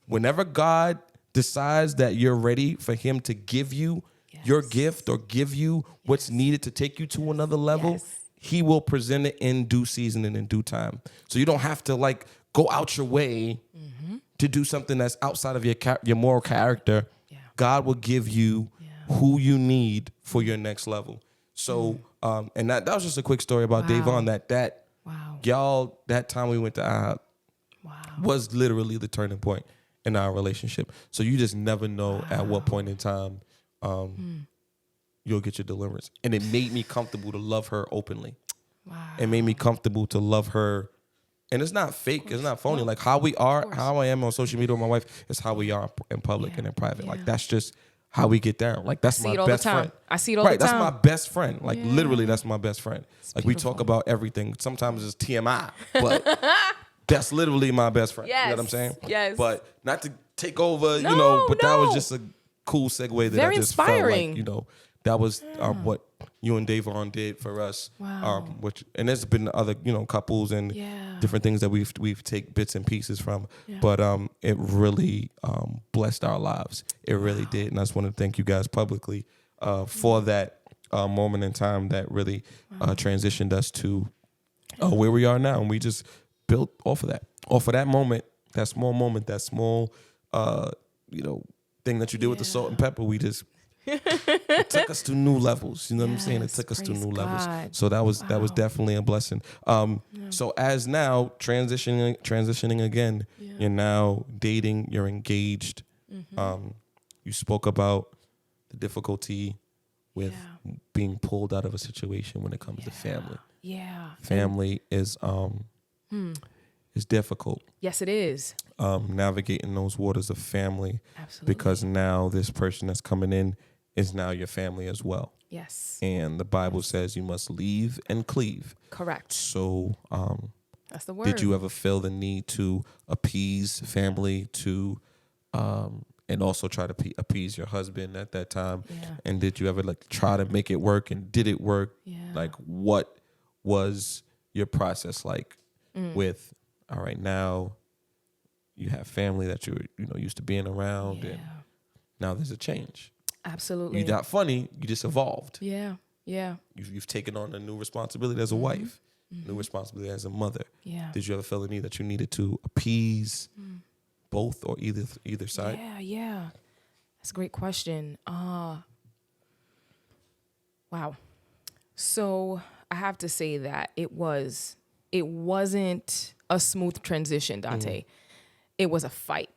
Whenever God decides that you're ready for him to give you your gift or give you what's needed to take you to another level, he will present it in due season and in due time. So you don't have to like go out your way to do something that's outside of your moral character. God will give you who you need for your next level. So, and that was just a quick story about Davon. That y'all, that time we went to IHOP was literally the turning point in our relationship. So you just never know at what point in time you'll get your deliverance. And it made me comfortable to love her openly. It made me comfortable to love her. And it's not fake. It's not phony. Like how we are, how I am on social media with my wife is how we are in public and in private. Like that's just how we get down. Like that's my best friend. I see it all the time. That's my best friend. Like literally, that's my best friend. It's like beautiful. We talk about everything. Sometimes it's TMI, but that's literally my best friend. Yes. You know what I'm saying? Yes. But not to take over, but that was just a cool segue that very I just inspiring. felt like, that was what you and Davon did for us. And there's been other, couples and different things that we've take bits and pieces from. But it really blessed our lives. It really did. And I just want to thank you guys publicly for that moment in time that really transitioned us to where we are now. And we just built off of that moment, that small thing that you did with the salt and pepper. We just it took us to new levels. You know what I'm saying? It took us to new levels. So that was definitely a blessing. So as now transitioning again, you're now dating, you're engaged. You spoke about the difficulty with being pulled out of a situation when it comes to family. Family is difficult. Yes, it is. Navigating those waters of family. Absolutely. Because now this person that's coming in is now your family as well. Yes. And the Bible says you must leave and cleave. Correct. So that's the word. Did you ever feel the need to appease family and also try to appease your husband at that time? And did you ever try to make it work, and did it work? Like what was your process like with, all right, now you have family that you used to being around and now there's a change. Absolutely. You're not funny. You just evolved. Yeah. You've taken on a new responsibility as a wife, new responsibility as a mother. Did you ever feel the need that you needed to appease both or either side? Yeah. That's a great question. Wow. So I have to say that it wasn't a smooth transition, Dante. It was a fight,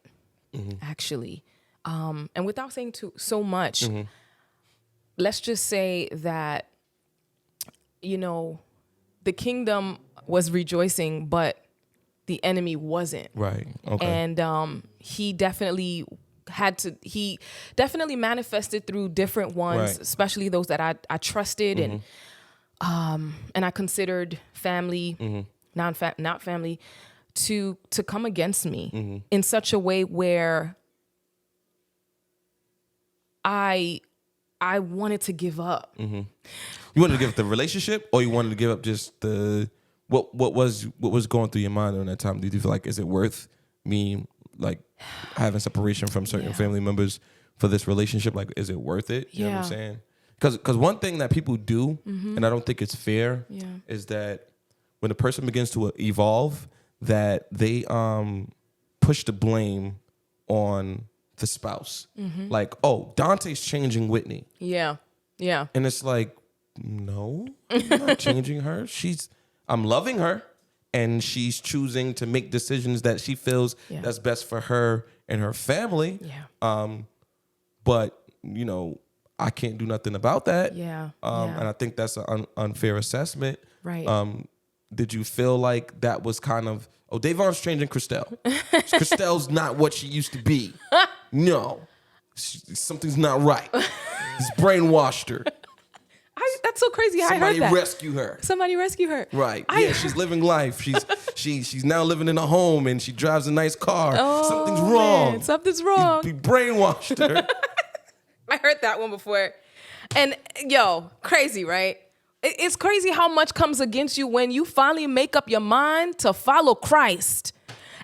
actually. And without saying so much, let's just say that, the kingdom was rejoicing, but the enemy wasn't. Right. Okay. And he definitely manifested through different ones, Right. especially those that I trusted and I considered family, not family, to come against me in such a way where I wanted to give up. You wanted to give up the relationship, or you wanted to give up just the what was going through your mind during that time? Did you feel like, is it worth me like having separation from certain family members for this relationship? Like, is it worth it? You know what I'm saying? Because one thing that people do, and I don't think it's fair, is that when a person begins to evolve, that they push the blame on the spouse. Like, oh, Dante's changing Whitney. Yeah. And it's like, no, I'm not changing her. I'm loving her, and she's choosing to make decisions that she feels that's best for her and her family. Yeah. But, I can't do nothing about that. Yeah. And I think that's an unfair assessment. Right. Did you feel like that was kind of, Davon's changing Christel. Christel's not what she used to be. No. Something's not right. He's brainwashed her. That's so crazy. I heard that. Somebody rescue her. Somebody rescue her. Right. She's living life. She's now living in a home, and she drives a nice car. Something's wrong. Man, something's wrong. He brainwashed her. I heard that one before. And crazy, right? It's crazy how much comes against you when you finally make up your mind to follow Christ.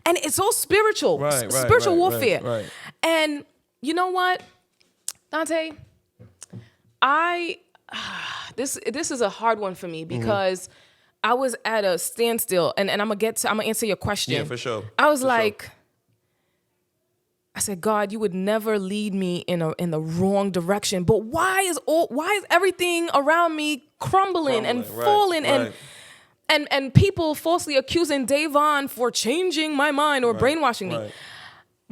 And it's all spiritual. Spiritual warfare. Right. And you know what, Dante? This is a hard one for me because I was at a standstill, and I'm gonna answer your question. Yeah, for sure. I was I said, God, you would never lead me in the wrong direction. But why is everything around me crumbling and falling and people falsely accusing Davon for changing my mind or brainwashing me?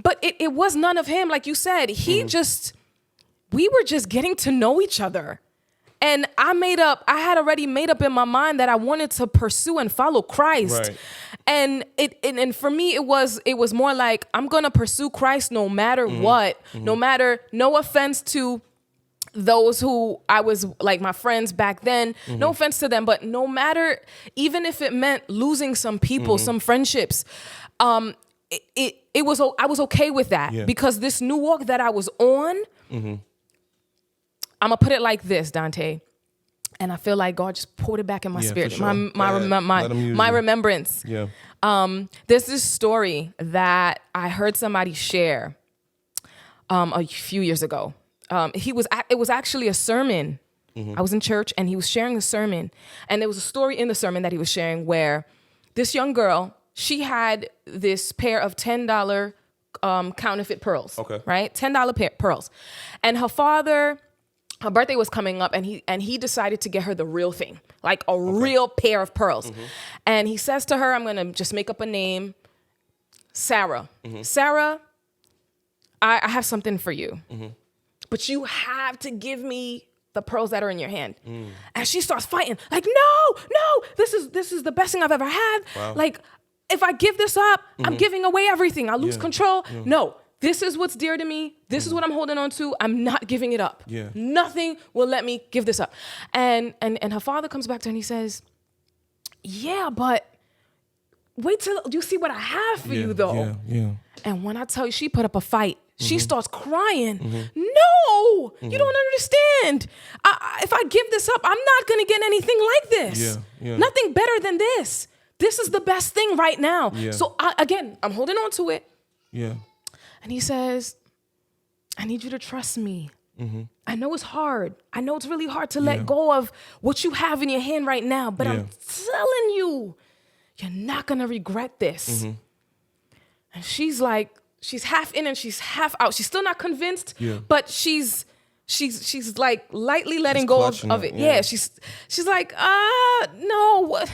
But it was none of him, like you said. We were just getting to know each other. And I had already made up in my mind that I wanted to pursue and follow Christ. Right. And for me, it was more like, I'm going to pursue Christ no matter what, no offense to those who I was like my friends back then, no offense to them, but no matter, even if it meant losing some people, some friendships, I was okay with that because this new walk that I was on, I'm gonna put it like this, Dante, and I feel like God just poured it back in my spirit, sure. my remembrance. Yeah. There's this story that I heard somebody share a few years ago. It was actually a sermon. I was in church and he was sharing a sermon, and there was a story in the sermon that he was sharing where this young girl, she had this pair of $10 counterfeit pearls. Okay. Right? $10 pearls, and her birthday was coming up, and he decided to get her the real thing, like a real pair of pearls. And he says to her, I'm going to just make up a name, Sarah. Sarah, I have something for you, but you have to give me the pearls that are in your hand. And she starts fighting, like, no, this is the best thing I've ever had. Wow. Like, if I give this up, I'm giving away everything. I lose control. No. This is what's dear to me. This is what I'm holding on to. I'm not giving it up. Yeah. Nothing will let me give this up. And her father comes back to her and he says, yeah, but wait till you see what I have for you, though. Yeah. And when I tell you, she put up a fight. She starts crying. No, you don't understand. If I give this up, I'm not going to get anything like this. Nothing better than this. This is the best thing right now. So I'm holding on to it. Yeah. And he says, I need you to trust me. I know it's hard. I know it's really hard to let go of what you have in your hand right now, but I'm telling you, you're not going to regret this. And she's like, she's half in and she's half out. She's still not convinced, but she's like lightly letting go of it. Yeah. She's like, no,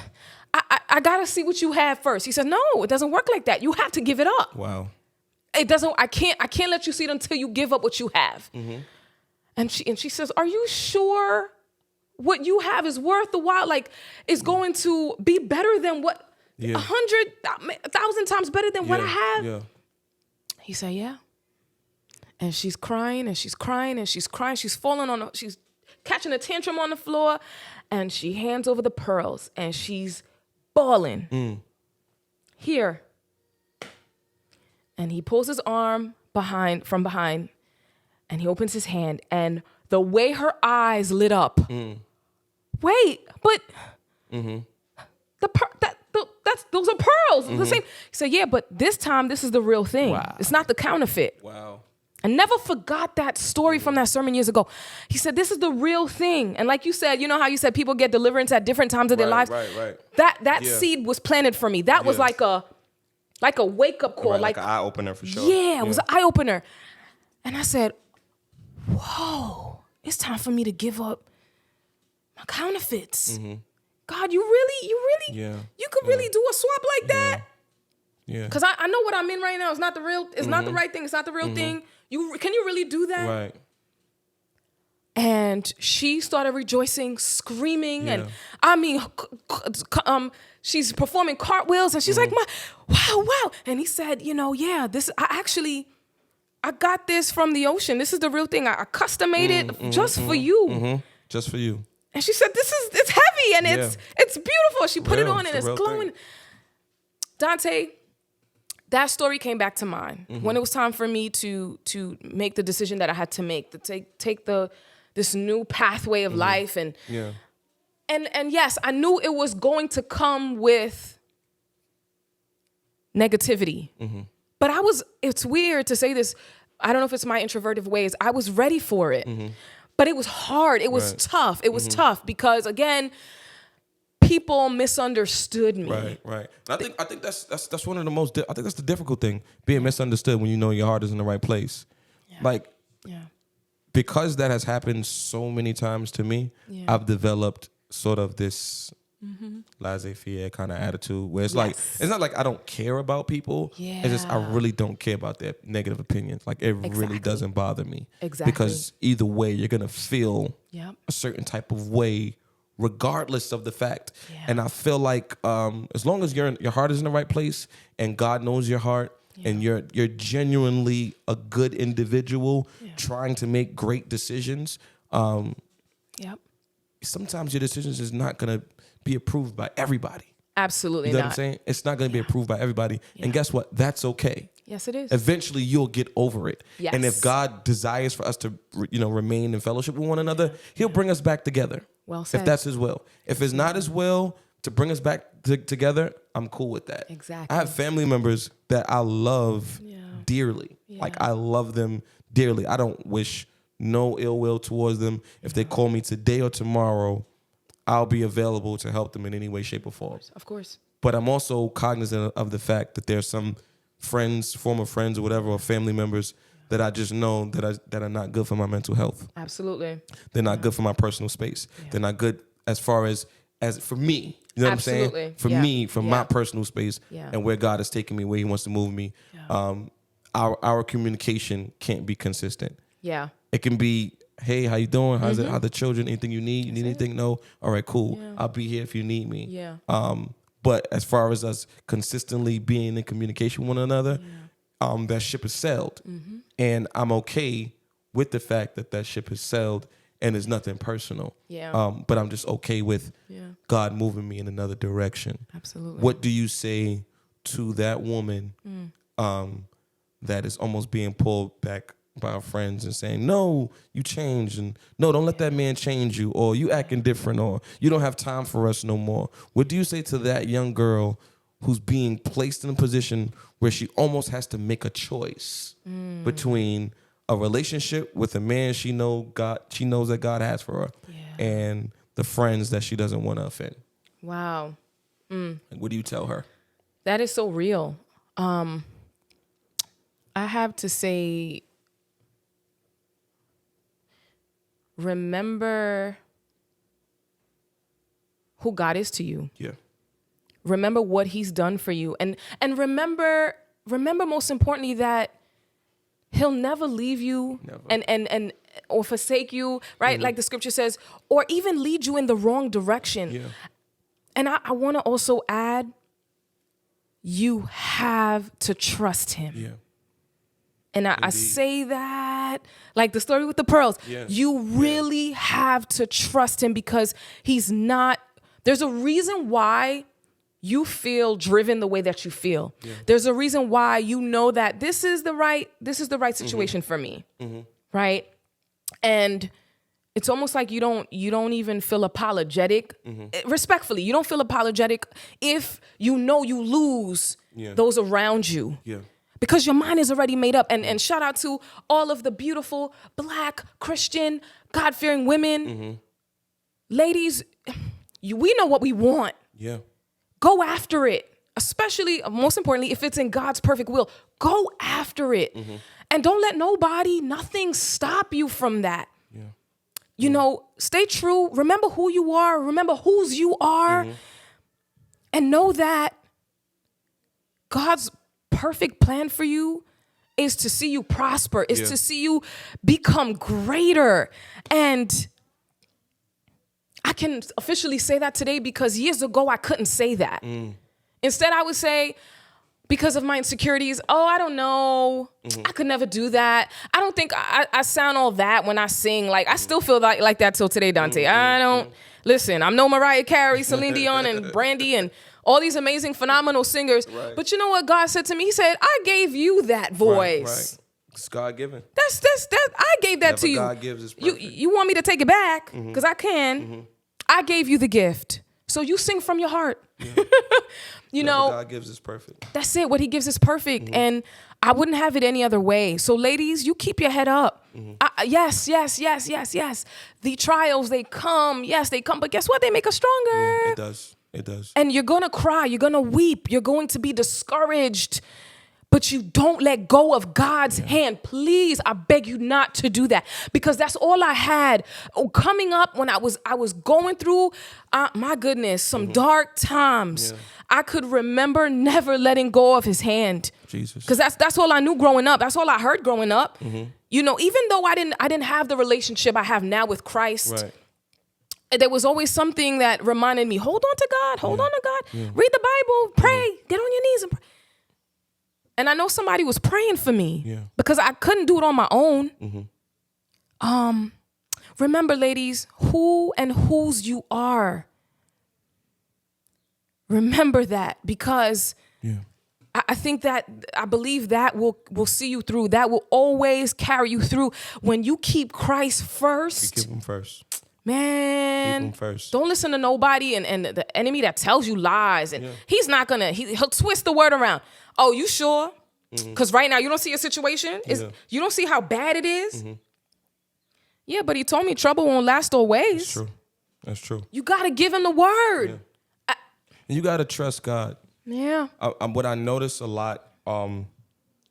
I got to see what you have first. He said, no, it doesn't work like that. You have to give it up. Wow. it doesn't. I can't let you see it until you give up what you have. Mm-hmm. And she says, are you sure what you have is worth the while? Like, it's going to be better than what 100, 1,000 times better than what I have. Yeah. He said, yeah. And she's crying and she's crying and she's crying. She's falling on. She's catching a tantrum on the floor, and she hands over the pearls and she's bawling. Here. And he pulls his arm from behind, and he opens his hand, and the way her eyes lit up. Wait, but those are pearls. The same. He said, yeah, but this time this is the real thing. Wow. It's not the counterfeit. Wow. I never forgot that story from that sermon years ago. He said, this is the real thing. And like you said, you know how you said people get deliverance at different times of their lives? Right. That seed was planted for me. That was like a wake-up call. Right, like an eye-opener for sure. Yeah, it was an eye-opener. And I said, whoa, it's time for me to give up my counterfeits. God, you could really do a swap like that? Yeah. Because I know what I'm in right now. It's not the real, it's not the right thing. It's not the real thing. Can you really do that? Right. And she started rejoicing, screaming, and she's performing cartwheels, and she's like, wow. And he said, I got this from the ocean. This is the real thing. I custom made it just for you. Just for you. And she said, it's heavy and it's beautiful. She put it on and it's glowing. Thing. Dante, that story came back to mind when it was time for me to make the decision that I had to make, to take this new pathway of life. And yes, I knew it was going to come with negativity. But it's weird to say this. I don't know if it's my introverted ways. I was ready for it. But it was hard. It was tough. It was tough because, again, people misunderstood me. Right. I think that's one of the most. I think that's the difficult thing, being misunderstood when you know your heart is in the right place. Because that has happened so many times to me, I've developed sort of this laissez-faire kind of attitude where it's like, it's not like I don't care about people. It's just I really don't care about their negative opinions. Like, it really doesn't bother me. Because either way, you're going to feel a certain type of way regardless of the fact. And I feel like as long as your heart is in the right place and God knows your heart and you're genuinely a good individual trying to make great decisions, sometimes your decisions is not going to be approved by everybody. Absolutely not. You know not. what I'm saying? It's not going to be approved by everybody. And guess what? That's okay. Yes, it is. Eventually, you'll get over it. Yes. And if God desires for us to, remain in fellowship with one another, He'll bring us back together. Well said. If that's His will. If it's not His will to bring us back together, I'm cool with that. Exactly. I have family members that I love dearly. Like, I love them dearly. I don't wish no ill will towards them. If they call me today or tomorrow, I'll be available to help them in any way, shape, or form. Of course. But I'm also cognizant of the fact that there's some friends, former friends or whatever, or family members that I just know that are not good for my mental health. Absolutely. They're not good for my personal space. They're not good as far as for me. You know what I'm saying? For me, for my personal space and where God is taking me, where He wants to move me. Our communication can't be consistent. Yeah. It can be, hey, how you doing? How's it? How the children? Anything you need? You need anything? No? All right, cool. I'll be here if you need me. Yeah. But as far as us consistently being in communication with one another, that ship has sailed. And I'm okay with the fact that ship has sailed and it's nothing personal. But I'm just okay with God moving me in another direction. Absolutely. What do you say to that woman that is almost being pulled back by our friends and saying, no, you changed, and no, don't let that man change you, or you acting different, or you don't have time for us no more? What do you say to that young girl who's being placed in a position where she almost has to make a choice between a relationship with a man she knows that God has for her and the friends that she doesn't want to offend? Wow. Like, what do you tell her? That is so real. I have to say, remember who God is to you. Yeah. Remember what He's done for you. And remember most importantly that He'll never leave you Never. and or forsake you, right? Like the scripture says, or even lead you in the wrong direction. Yeah. And I want to also add, you have to trust him. Yeah. And I say that, like the story with the pearls, you really have to trust him, because he's not, there's a reason why you feel driven the way that you feel. Yeah. There's a reason why you know that this is the right situation for me, right? And it's almost like you don't even feel apologetic. Respectfully, you don't feel apologetic if you know you lose those around you. Yeah. Because your mind is already made up. And shout out to all of the beautiful Black, Christian, God-fearing women. Ladies, we know what we want. Yeah. Go after it. Especially, most importantly, if it's in God's perfect will. Go after it. And don't let nothing stop you from that. Yeah. You know, stay true. Remember who you are. Remember whose you are. And know that God's perfect plan for you is to see you prosper, is to see you become greater. And I can officially say that today, because years ago I couldn't say that. Instead, I would say, because of my insecurities, I don't know. I could never do that. I don't think I sound all that when I sing. Like, I still feel like that till today, Dante. I don't, listen, I'm no Mariah Carey, Celine Dion, and Brandy, and all these amazing, phenomenal singers. Right. But you know what God said to me? He said, I gave you that voice. Right. It's God-given. That's I gave that to you. God gives is perfect. You want me to take it back? Because I can. I gave you the gift. So you sing from your heart. Yeah. You know, God gives is perfect. That's it. What he gives is perfect. And I wouldn't have it any other way. So ladies, you keep your head up. Yes. The trials, they come. Yes, they come. But guess what? They make us stronger. Yeah, it does. It does. And you're going to cry. You're going to weep. You're going to be discouraged. But you don't let go of God's hand. Please, I beg you not to do that, because that's all I had. Coming up when I was going through, my goodness, some dark times. Yeah. I could remember never letting go of his hand. Jesus. Because that's all I knew growing up. That's all I heard growing up. You know, even though I didn't have the relationship I have now with Christ. Right. There was always something that reminded me, hold on to God, hold on to God. Yeah. Read the Bible, pray, get on your knees and pray. And I know somebody was praying for me because I couldn't do it on my own. Remember, ladies, who and whose you are. Remember that, because I think that, I believe that will see you through. That will always carry you through. When you keep Christ first. You keep him first. Man, keep him first. Don't listen to nobody and the enemy that tells you lies. And he's not going to, he'll twist the word around. Oh, you sure? Because right now you don't see a situation. You don't see how bad it is. Yeah, but he told me trouble won't last always. That's true. That's true. You got to give him the word. Yeah. And you got to trust God. Yeah. What I notice a lot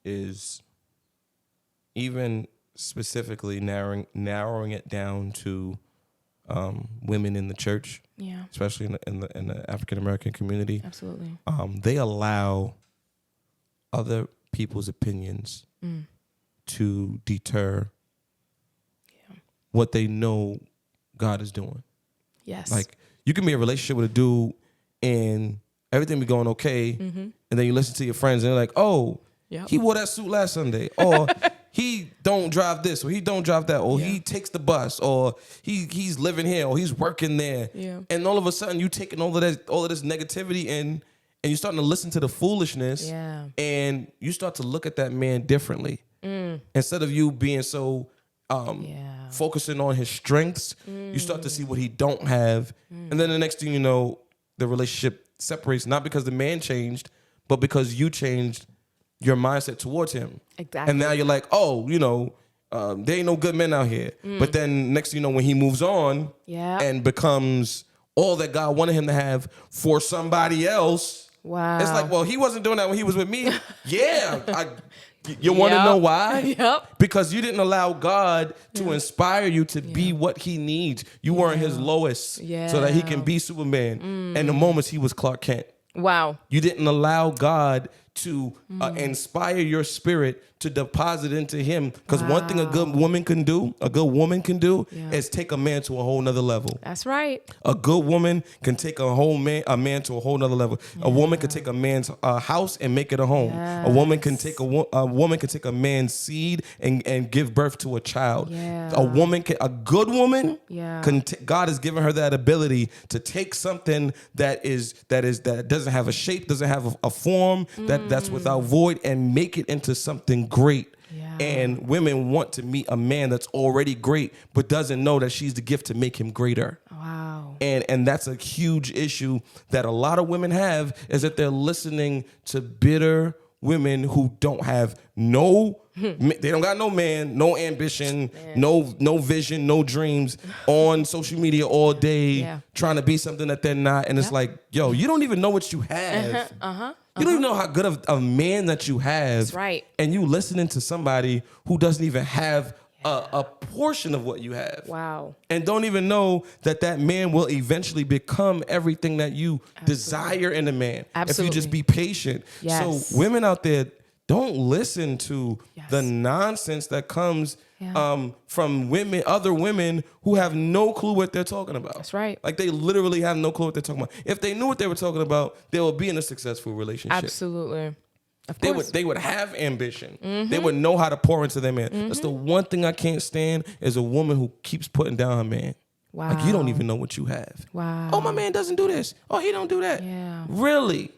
is even specifically narrowing it down to women in the church. Yeah. Especially in the African American community. Absolutely. They allow other people's opinions to deter what they know God is doing. Yes. Like, you can be in a relationship with a dude and everything be going okay, and then you listen to your friends and they're like, oh, he wore that suit last Sunday, or he don't drive this, or he don't drive that, or he takes the bus, or he's living here, or he's working there. Yeah. And all of a sudden you taking all of this negativity and you starting to listen to the foolishness, and you start to look at that man differently. Instead of you being so focusing on his strengths, you start to see what he don't have. And then the next thing you know, the relationship separates, not because the man changed, but because you changed your mindset towards him. Exactly. And now you're like, oh, there ain't no good men out here. But then next thing you know, when he moves on and becomes all that God wanted him to have for somebody else, it's like, well, he wasn't doing that when he was with me. You want to know why? Yep. Because you didn't allow God to inspire you to be what he needs. You weren't his Lois so that he can be Superman. And the moments he was Clark Kent. Wow. You didn't allow God to inspire your spirit to deposit into him. Because one thing a good woman can do, is take a man to a whole nother level. That's right. A good woman can take a man to a whole nother level. A woman can take a man's house and make it a home. Yes. A woman can take a woman can take a man's seed and give birth to a child. Yeah. A good woman, Yeah. God has given her that ability to take something that doesn't have a shape, doesn't have a form, that's without void, and make it into something great. Yeah. And women want to meet a man that's already great, but doesn't know that she's the gift to make him greater. Wow. And that's a huge issue that a lot of women have, is that they're listening to bitter women who don't have they don't got no man, no ambition, no vision, no dreams, on social media all day, trying to be something that they're not. And it's like, yo, you don't even know what you have. You don't even know how good of a man that you have. That's right. And you listening to somebody who doesn't even have a portion of what you have. Wow. And don't even know that man will eventually become everything that you desire in a man. Absolutely. If you just be patient. Yes. So women out there, don't listen to the nonsense that comes from other women who have no clue what they're talking about. That's right. Like, they literally have no clue what they're talking about. If they knew what they were talking about, they would be in a successful relationship. Absolutely. Of course. They would have ambition. They would know how to pour into their man. That's the one thing I can't stand, is a woman who keeps putting down her man. Wow. Like, you don't even know what you have. Wow. Oh, my man doesn't do this. Oh, he don't do that. Yeah. Really?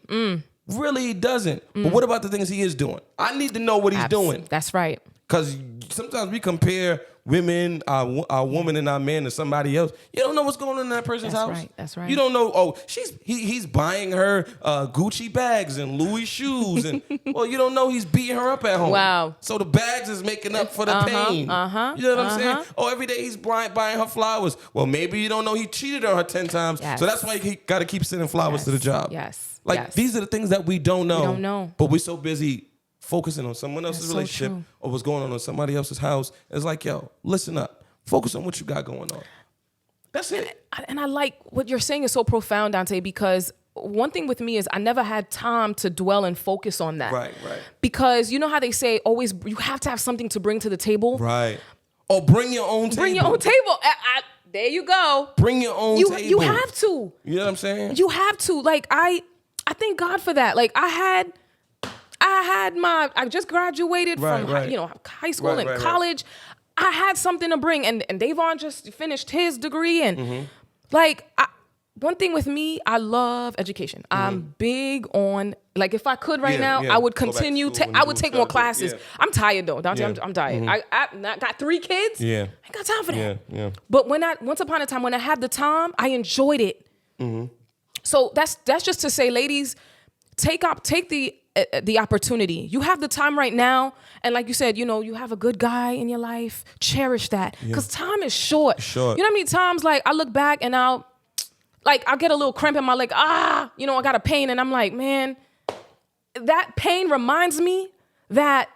Really, he doesn't. But what about the things he is doing? I need to know what he's doing. That's right. Because sometimes we compare women, our woman and our man, to somebody else. You don't know what's going on in that person's house. That's right. You don't know. Oh, he's buying her Gucci bags and Louis shoes, and well, you don't know he's beating her up at home. Wow. So the bags is making up for the pain. You know what I'm saying? Oh, every day he's buying her flowers. Well, maybe you don't know he cheated on her 10 times. Yes. So that's why he got to keep sending flowers to the job. Yes. Like, these are the things that we don't know. We don't know. But we're so busy focusing on someone else's relationship or what's going on in somebody else's house. It's like, yo, listen up. Focus on what you got going on. That's it. And I like what you're saying is so profound, Dante, because one thing with me is I never had time to dwell and focus on that. Right. Because you know how they say always you have to have something to bring to the table? Right. Or bring your own table. Bring your own table. There you go. Bring your own table. You have to. You know what I'm saying? You have to. Like, I thank God for that. Like, I just graduated from high school and college. I had something to bring, and Davon just finished his degree, and one thing with me, I love education. I'm big on, like, if I could now, I would continue. I would take more classes. Yeah. I'm tired though, Dante. I'm tired. I got 3 kids. Yeah, I ain't got time for that. Yeah. But once upon a time, when I had the time, I enjoyed it. So that's just to say, ladies, take the opportunity. You have the time right now, and like you said, you have a good guy in your life. Cherish that, because time is short. You know how many times, like, I look back and I'll get a little cramp in my leg. I got a pain, and I'm like, man, that pain reminds me that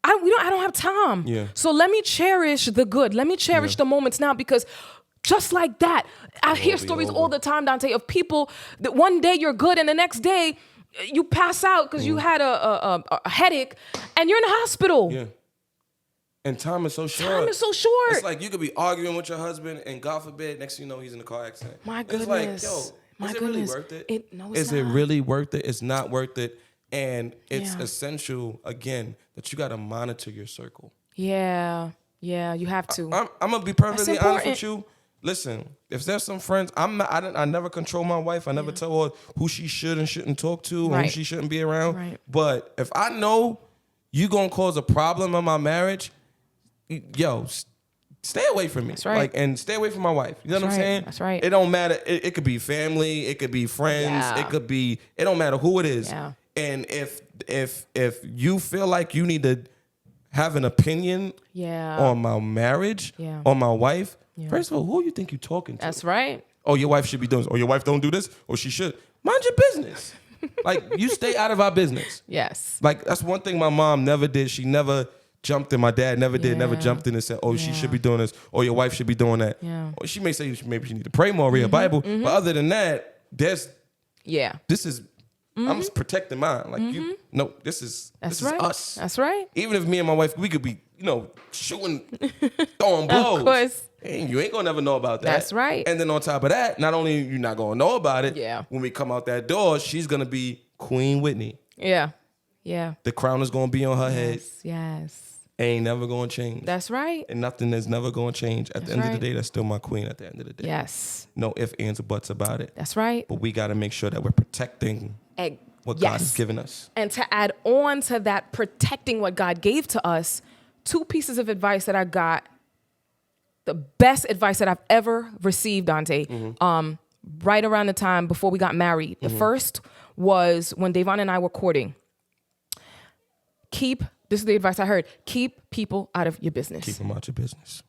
I don't have time. Yeah. So let me cherish the good. Let me cherish the moments now, because just like that, I hear stories all the time, Dante, of people that one day you're good and the next day you pass out because you had a headache and you're in the hospital. Yeah. And time is so short. Time is so short. It's like you could be arguing with your husband, and God forbid, next thing you know, he's in a car accident. My goodness. It's like, yo, is it really worth it? Is it really worth it? It's not worth it. And it's essential, again, that you got to monitor your circle. Yeah, you have to. I'm going to be perfectly honest with you. Listen, if there's some friends, I never control my wife. I never tell her who she should and shouldn't talk to, or who she shouldn't be around. Right. But if I know you're going to cause a problem in my marriage, yo, stay away from me. That's right. And stay away from my wife. You know what I'm saying? That's right. It don't matter. It could be family. It could be friends. Yeah. It don't matter who it is. Yeah. And if you feel like you need to have an opinion on my marriage, on my wife, first of all, who you think you're talking to? That's right. Oh, your wife should be doing this. Or your wife don't do this. Or she should. Mind your business. Like, you stay out of our business. Yes. Like, that's one thing my mom never did. She never jumped in. My dad never did. Never jumped in and said, oh, she should be doing this. Or your wife should be doing that. Yeah. Or she may say maybe she need to pray more, read a Bible. But other than that, this is I'm protecting mine. Like you, no, this is us. That's right. Even if me and my wife, we could be, shooting, throwing blows. Of course. And you ain't gonna never know about that. That's right. And then on top of that, not only you not gonna know about it, Yeah. when we come out that door, she's gonna be Queen Whitney. Yeah. Yeah. The crown is gonna be on her head. Yes. Ain't never gonna change. That's right. And nothing is never gonna change. At the end of the right. day, that's still my queen at the end of the day. Yes. No ifs, ands, or buts about it. That's right. But we gotta make sure that we're protecting what God has given us. And to add on to that, protecting what God gave to us, 2 pieces of advice that I got, the best advice that I've ever received, Dante, right around the time before we got married. The first was when Davon and I were courting. This is the advice I heard, keep people out of your business. Keep them out your business.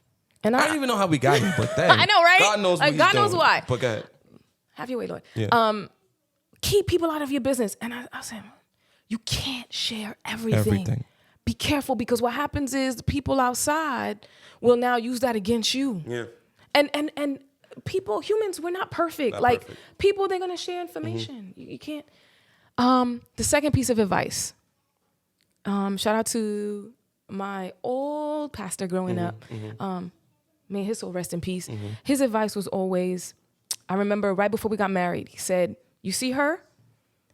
And I don't even know how we got here, but dang. I know, right? God knows what God he's knows doing. why. But go ahead. Have your way, Lord. Yeah. Keep people out of your business. And I said, you can't share everything. Be careful, because what happens is the people outside will now use that against you. Yeah. And people, humans, we're not perfect. Not perfect. People, they're gonna share information. You can't. The second piece of advice. Shout out to my old pastor growing up. May his soul rest in peace. His advice was always, I remember right before we got married, he said, you see her?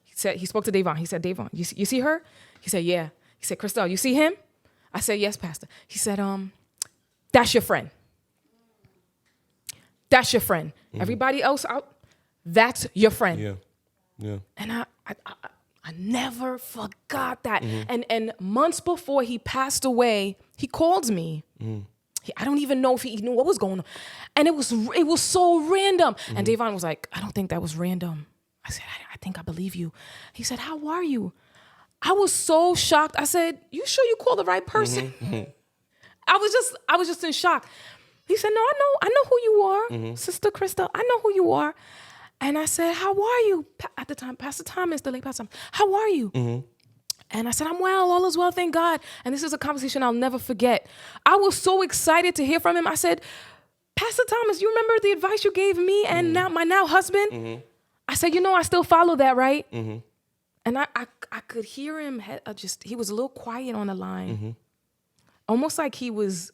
He spoke to Davon. He said, Davon, you see her? He said, yeah. He said, Christel, you see him? I said, yes, Pastor. He said, that's your friend. That's your friend. Everybody else out, that's your friend. Yeah. Yeah. And I never forgot that. And months before he passed away, he called me. I don't even know if he knew what was going on. And it was so random. And Davon was like, I don't think that was random. I said, I think I believe you. He said, how are you? I was so shocked. I said, you sure you called the right person? I was just in shock. He said, no, I know who you are, Sister Christel. I know who you are. And I said, how are you? At the time, Pastor Thomas, the late Pastor Thomas, how are you? And I said, I'm well, all is well, thank God. And this is a conversation I'll never forget. I was so excited to hear from him. I said, Pastor Thomas, you remember the advice you gave me and now my husband? I said, I still follow that, right? And I could hear him, he was a little quiet on the line. Almost like he was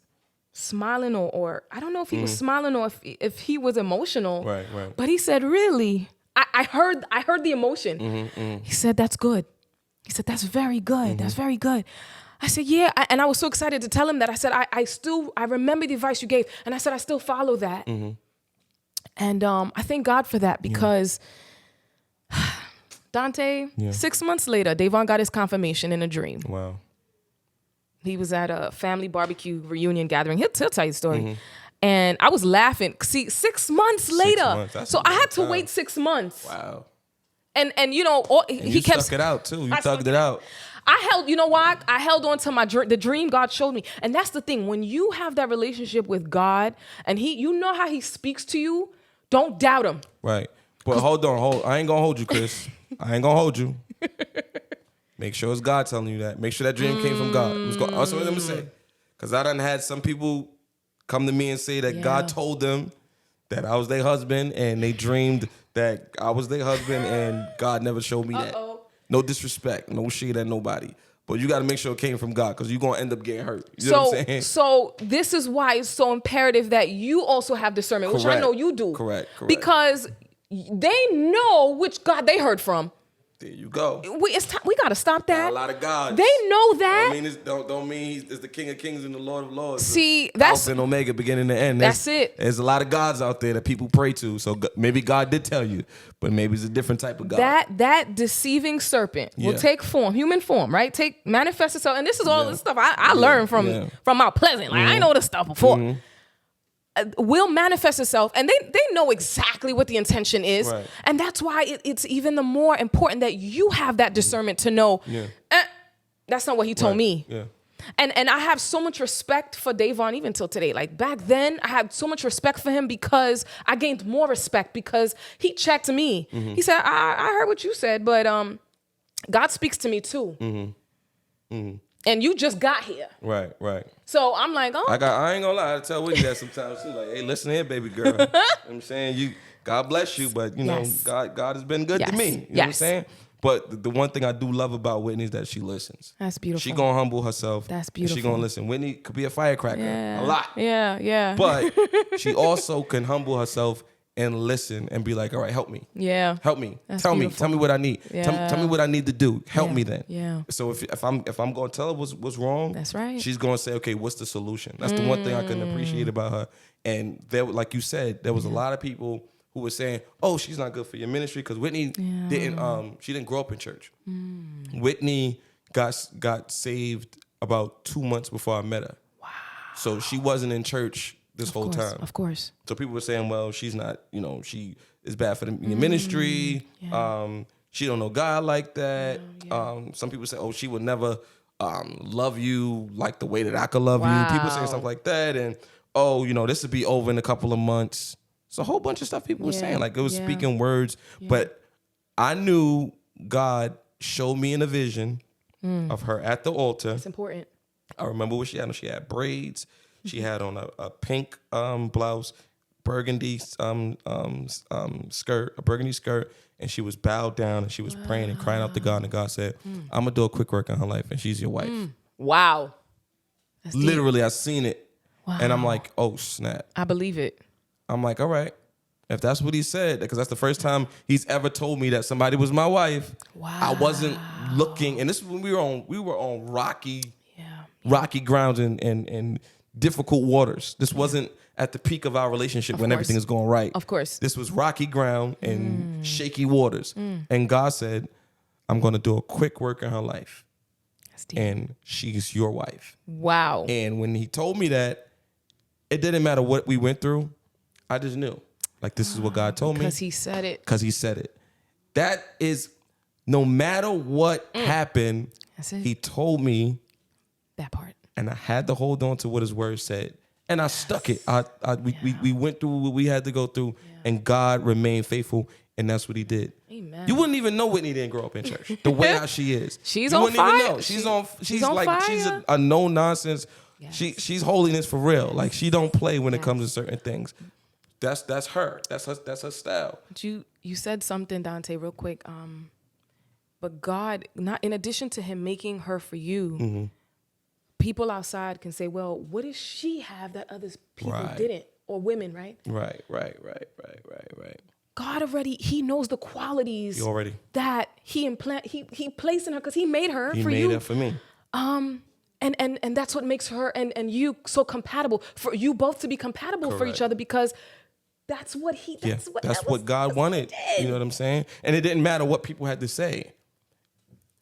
smiling or I don't know if he was smiling or if he was emotional. Right. But he said, really? I heard the emotion. He said, that's good. He said, that's very good. That's very good. I said, yeah. And I was so excited to tell him that. I said, I remember the advice you gave. And I said, I still follow that. And I thank God for that because Dante, 6 months later, Davon got his confirmation in a dream. Wow. He was at a family barbecue reunion gathering. He'll tell you the story. And I was laughing. See, 6 months later. So I had to wait 6 months. Wow. And he kept stuck it out too. You tugged it out. I held, why? I held on to the dream God showed me. And that's the thing. When you have that relationship with God and you know how he speaks to you, don't doubt him. Right. But hold on. I ain't going to hold you, Chris. I ain't going to hold you. Make sure it's God telling you that. Make sure that dream came from God. That's what I'm going to say. Because I done had some people come to me and say that God told them that I was their husband and they dreamed that I was their husband and God never showed me that. No disrespect, no shade at nobody. But you got to make sure it came from God because you're going to end up getting hurt. You know what I'm saying? So this is why it's so imperative that you also have discernment, which I know you do. Correct. Because they know which God they heard from. There you go. We got to stop that. Got a lot of gods. They know that. Don't mean he's the King of Kings and the Lord of Lords. See, that's Alpha and Omega, beginning to end. That's it. There's a lot of gods out there that people pray to. So maybe God did tell you, but maybe it's a different type of God. That deceiving serpent will take form, human form, right? Manifest itself, and this is all the stuff I learned from Mount Pleasant. Like I know this stuff before. Will manifest itself, and they know exactly what the intention is, and that's why it's even the more important that you have that discernment to know that's not what he told me. And I have so much respect for Davon even till today. Like back then, I had so much respect for him because I gained more respect because he checked me. He said, I heard what you said, but God speaks to me too. And you just got here. Right. So I'm like, I ain't gonna lie, I tell Whitney that sometimes. She's like, hey, listen here, baby girl. You know what I'm saying? God bless you, but God has been good to me. You know what I'm saying? But the one thing I do love about Whitney is that she listens. That's beautiful. She gonna humble herself. That's And beautiful. she gonna listen. Whitney could be a firecracker a lot. Yeah. But she also can humble herself and listen and be like, all right, help me. Yeah. Help me. That's Tell beautiful. me what I need. Yeah. Tell me what I need to do. Help me then. Yeah. So if I'm gonna tell her what's wrong, That's right. she's gonna say, okay, what's the solution? That's the one thing I couldn't appreciate about her. And there, like you said, there was a lot of people who were saying, oh, she's not good for your ministry because Whitney she didn't grow up in church. Whitney got saved about 2 months before I met her. Wow. So she wasn't in church this whole time. Of course. So people were saying, well, she's not, she is bad for your ministry. Yeah. She don't know God like that. Some people say, oh, she would never love you like the way that I could love you. People saying stuff like that. And, oh, this would be over in a couple of months. It's a whole bunch of stuff people were saying. Like, it was speaking words. Yeah. But I knew God showed me in a vision of her at the altar. It's important. I remember what she had on. She had braids. She had on a pink blouse, burgundy skirt, a burgundy skirt, and she was bowed down and she was praying and crying out to God. And God said, I'm going to do a quick work in her life, and she's your wife. Wow. That's Literally, deep. I seen it. Wow. And I'm like, oh, snap. I believe it. I'm like, all right. If that's what he said, because that's the first time he's ever told me that somebody was my wife. Wow. I wasn't looking, and this is when we were on rocky grounds and difficult waters. This wasn't at the peak of our relationship when everything is going right. Of course. This was rocky ground and shaky waters. And God said, I'm going to do a quick work in her life. That's deep. And she's your wife. Wow. And when he told me that, it didn't matter what we went through. I just knew. Like, this is what God told me. Because he said it. Because he said it. That is, no matter what happened, he told me. That part. And I had to hold on to what his word said. And I stuck it. We went through what we had to go through, and God remained faithful, and that's what he did. Amen. You wouldn't even know Whitney didn't grow up in church. The way how she is. She's you on wouldn't fire. Even know. She's on fire. She's a no nonsense. Yes. She's holiness for real. Like, she don't play when it comes to certain things. That's her. That's her style. But you said something, Dante, real quick. But God, not in addition to him making her for you, people outside can say, well, what does she have that other people didn't? Or women, right? Right. God already, he knows the qualities that he placed in her because he made her for you. He made her for me. And that's what makes her and you so compatible, for you both to be compatible for each other, because that's what God wanted. You know what I'm saying? And it didn't matter what people had to say.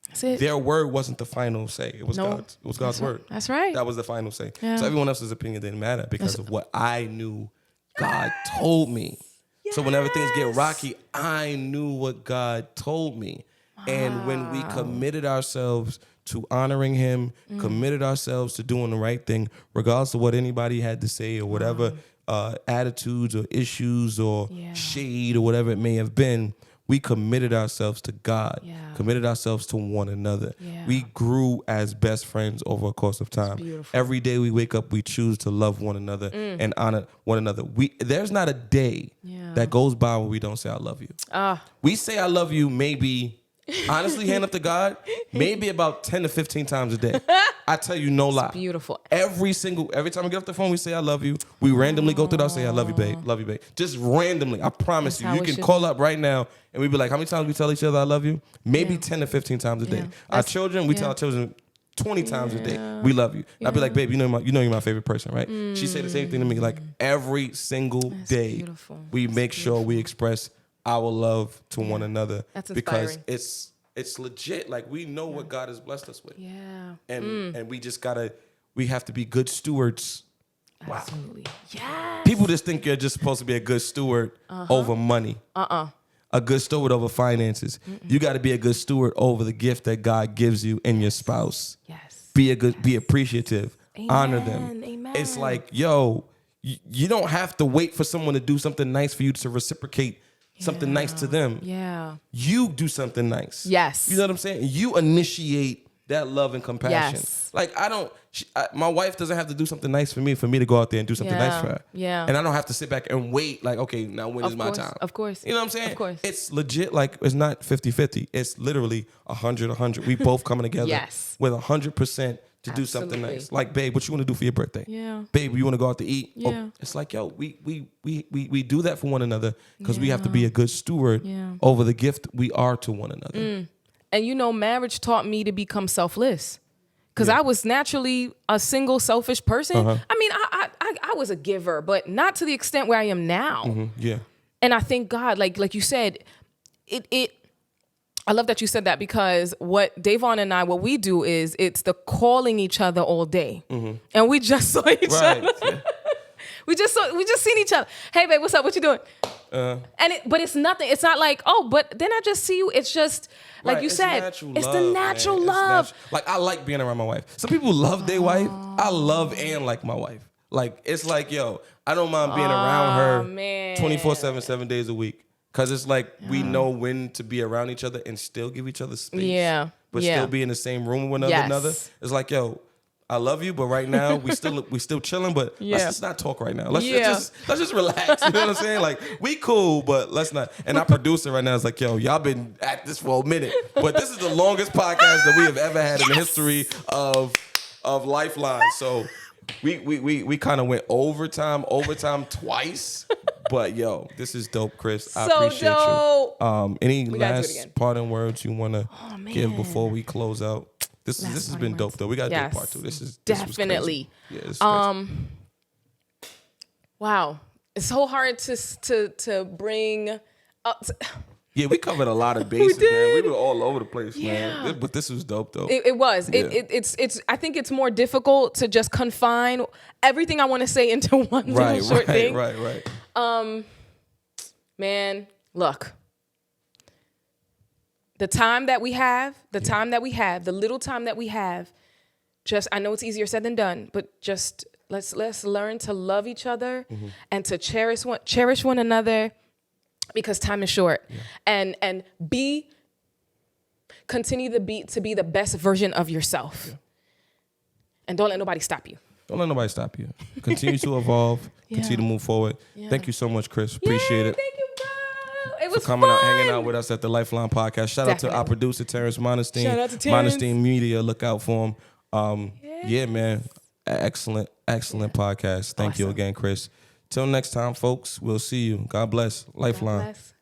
That's it. Their word wasn't the final say. It was God's. It was God's word. That's right. That was the final say. Yeah. So everyone else's opinion didn't matter because of what I knew God told me. Yes. So whenever things get rocky, I knew what God told me. Wow. And when we committed ourselves to honoring him, committed ourselves to doing the right thing, regardless of what anybody had to say or whatever attitudes or issues or shade or whatever it may have been, we committed ourselves to God, committed ourselves to one another. Yeah. We grew as best friends over a course of time. Every day we wake up, we choose to love one another and honor one another. There's not a day that goes by where we don't say I love you. We say I love you maybe, honestly, hand up to God, maybe about 10 to 15 times a day. I tell you, no lie. Beautiful. Every time we get off the phone, we say I love you. We randomly go through that, say I love you, babe. Love you, babe. Just randomly. I promise you. You can call up right now and we be like, how many times we tell each other I love you? Maybe 10 to 15 times a day. Our children, we tell our children 20 times a day, we love you. I'd be like, babe, you know you're my favorite person, right? She said the same thing to me. Like, every single day, we make sure we express our love to one another. That's inspiring. Because it's legit. Like, we know what God has blessed us with. Yeah. And we just we have to be good stewards. Absolutely. Wow. Yes. People just think you're just supposed to be a good steward over money. A good steward over finances. You got to be a good steward over the gift that God gives you and your spouse. Yes. Be appreciative. Amen. Honor them. Amen. It's like, yo, you don't have to wait for someone to do something nice for you to reciprocate something nice to them. Yeah. You do something nice. Yes. You know what I'm saying? You initiate that love and compassion. Yes. Like, My wife doesn't have to do something nice for me to go out there and do something nice for her. Yeah. And I don't have to sit back and wait like, okay, now when is my course, time? Of course. You know what I'm saying? Of course. It's legit, like, it's not 50-50. It's literally 100. We both coming together Yes. with 100% to do something Absolutely. nice. Like, babe, what you want to do for your birthday? Yeah. Babe, you want to go out to eat? Yeah. Oh, it's like, yo, we do that for one another because we have to Yeah. be a good steward Yeah. over the gift we are to one another. And you know, marriage taught me to become selfless. Because I was naturally a single, selfish person. Uh-huh. I mean, I was a giver, but not to the extent where I am now. Yeah. And I thank God, like you said, I love that you said that, because what Davon and I, what we do is it's the calling each other all day. And we just saw each other. Yeah. We just seen each other. Hey, babe, what's up? What you doing? But it's nothing. It's not like, oh, but then I just see you. It's just like you said. It's the natural love. Like, I like being around my wife. Some people love their wife. I love and like my wife. Like, it's like, yo, I don't mind being around her 24/7, 7 days a week. Cause it's like we know when to be around each other and still give each other space. Yeah. But Yeah. still be in the same room with one Yes. another. It's like, yo, I love you, but right now we still chilling. But let's just not talk right now. Let's just relax. You know what I'm saying? Like, we cool, but let's not. And our producer right now is like, yo, y'all been at this for a minute, but this is the longest podcast that we have ever had in the history of Lifeline. So we kind of went overtime twice. But yo, this is dope, Chris. I appreciate dope. you. Any last parting words you want to give before we close out? This has been dope though. We got to do part 2. This Definitely. Yeah, this is crazy. Wow, it's so hard to bring up. Yeah, we covered a lot of bases, man. We were all over the place, man. But this was dope though. It was. Yeah. It's. I think it's more difficult to just confine everything I want to say into one little short thing. Right. Man, look. The time that we have, the little time that we have, just, I know it's easier said than done, but just let's learn to love each other and to cherish one another, because time is short. And continue to be the best version of yourself. Yeah. And don't let nobody stop you. Don't let nobody stop you. Continue to evolve. Continue to move forward. Yeah. Thank you so much, Chris. Appreciate it. Thank you, bro. It was coming fun. out, hanging out with us at the Lifeline podcast. Shout out to our producer, Terrence Monestine. Shout out to Terrence. Monestine Media. Look out for him. Yeah, man. Excellent podcast. Thank you again, Chris. Till next time, folks. We'll see you. God bless. Lifeline. God bless.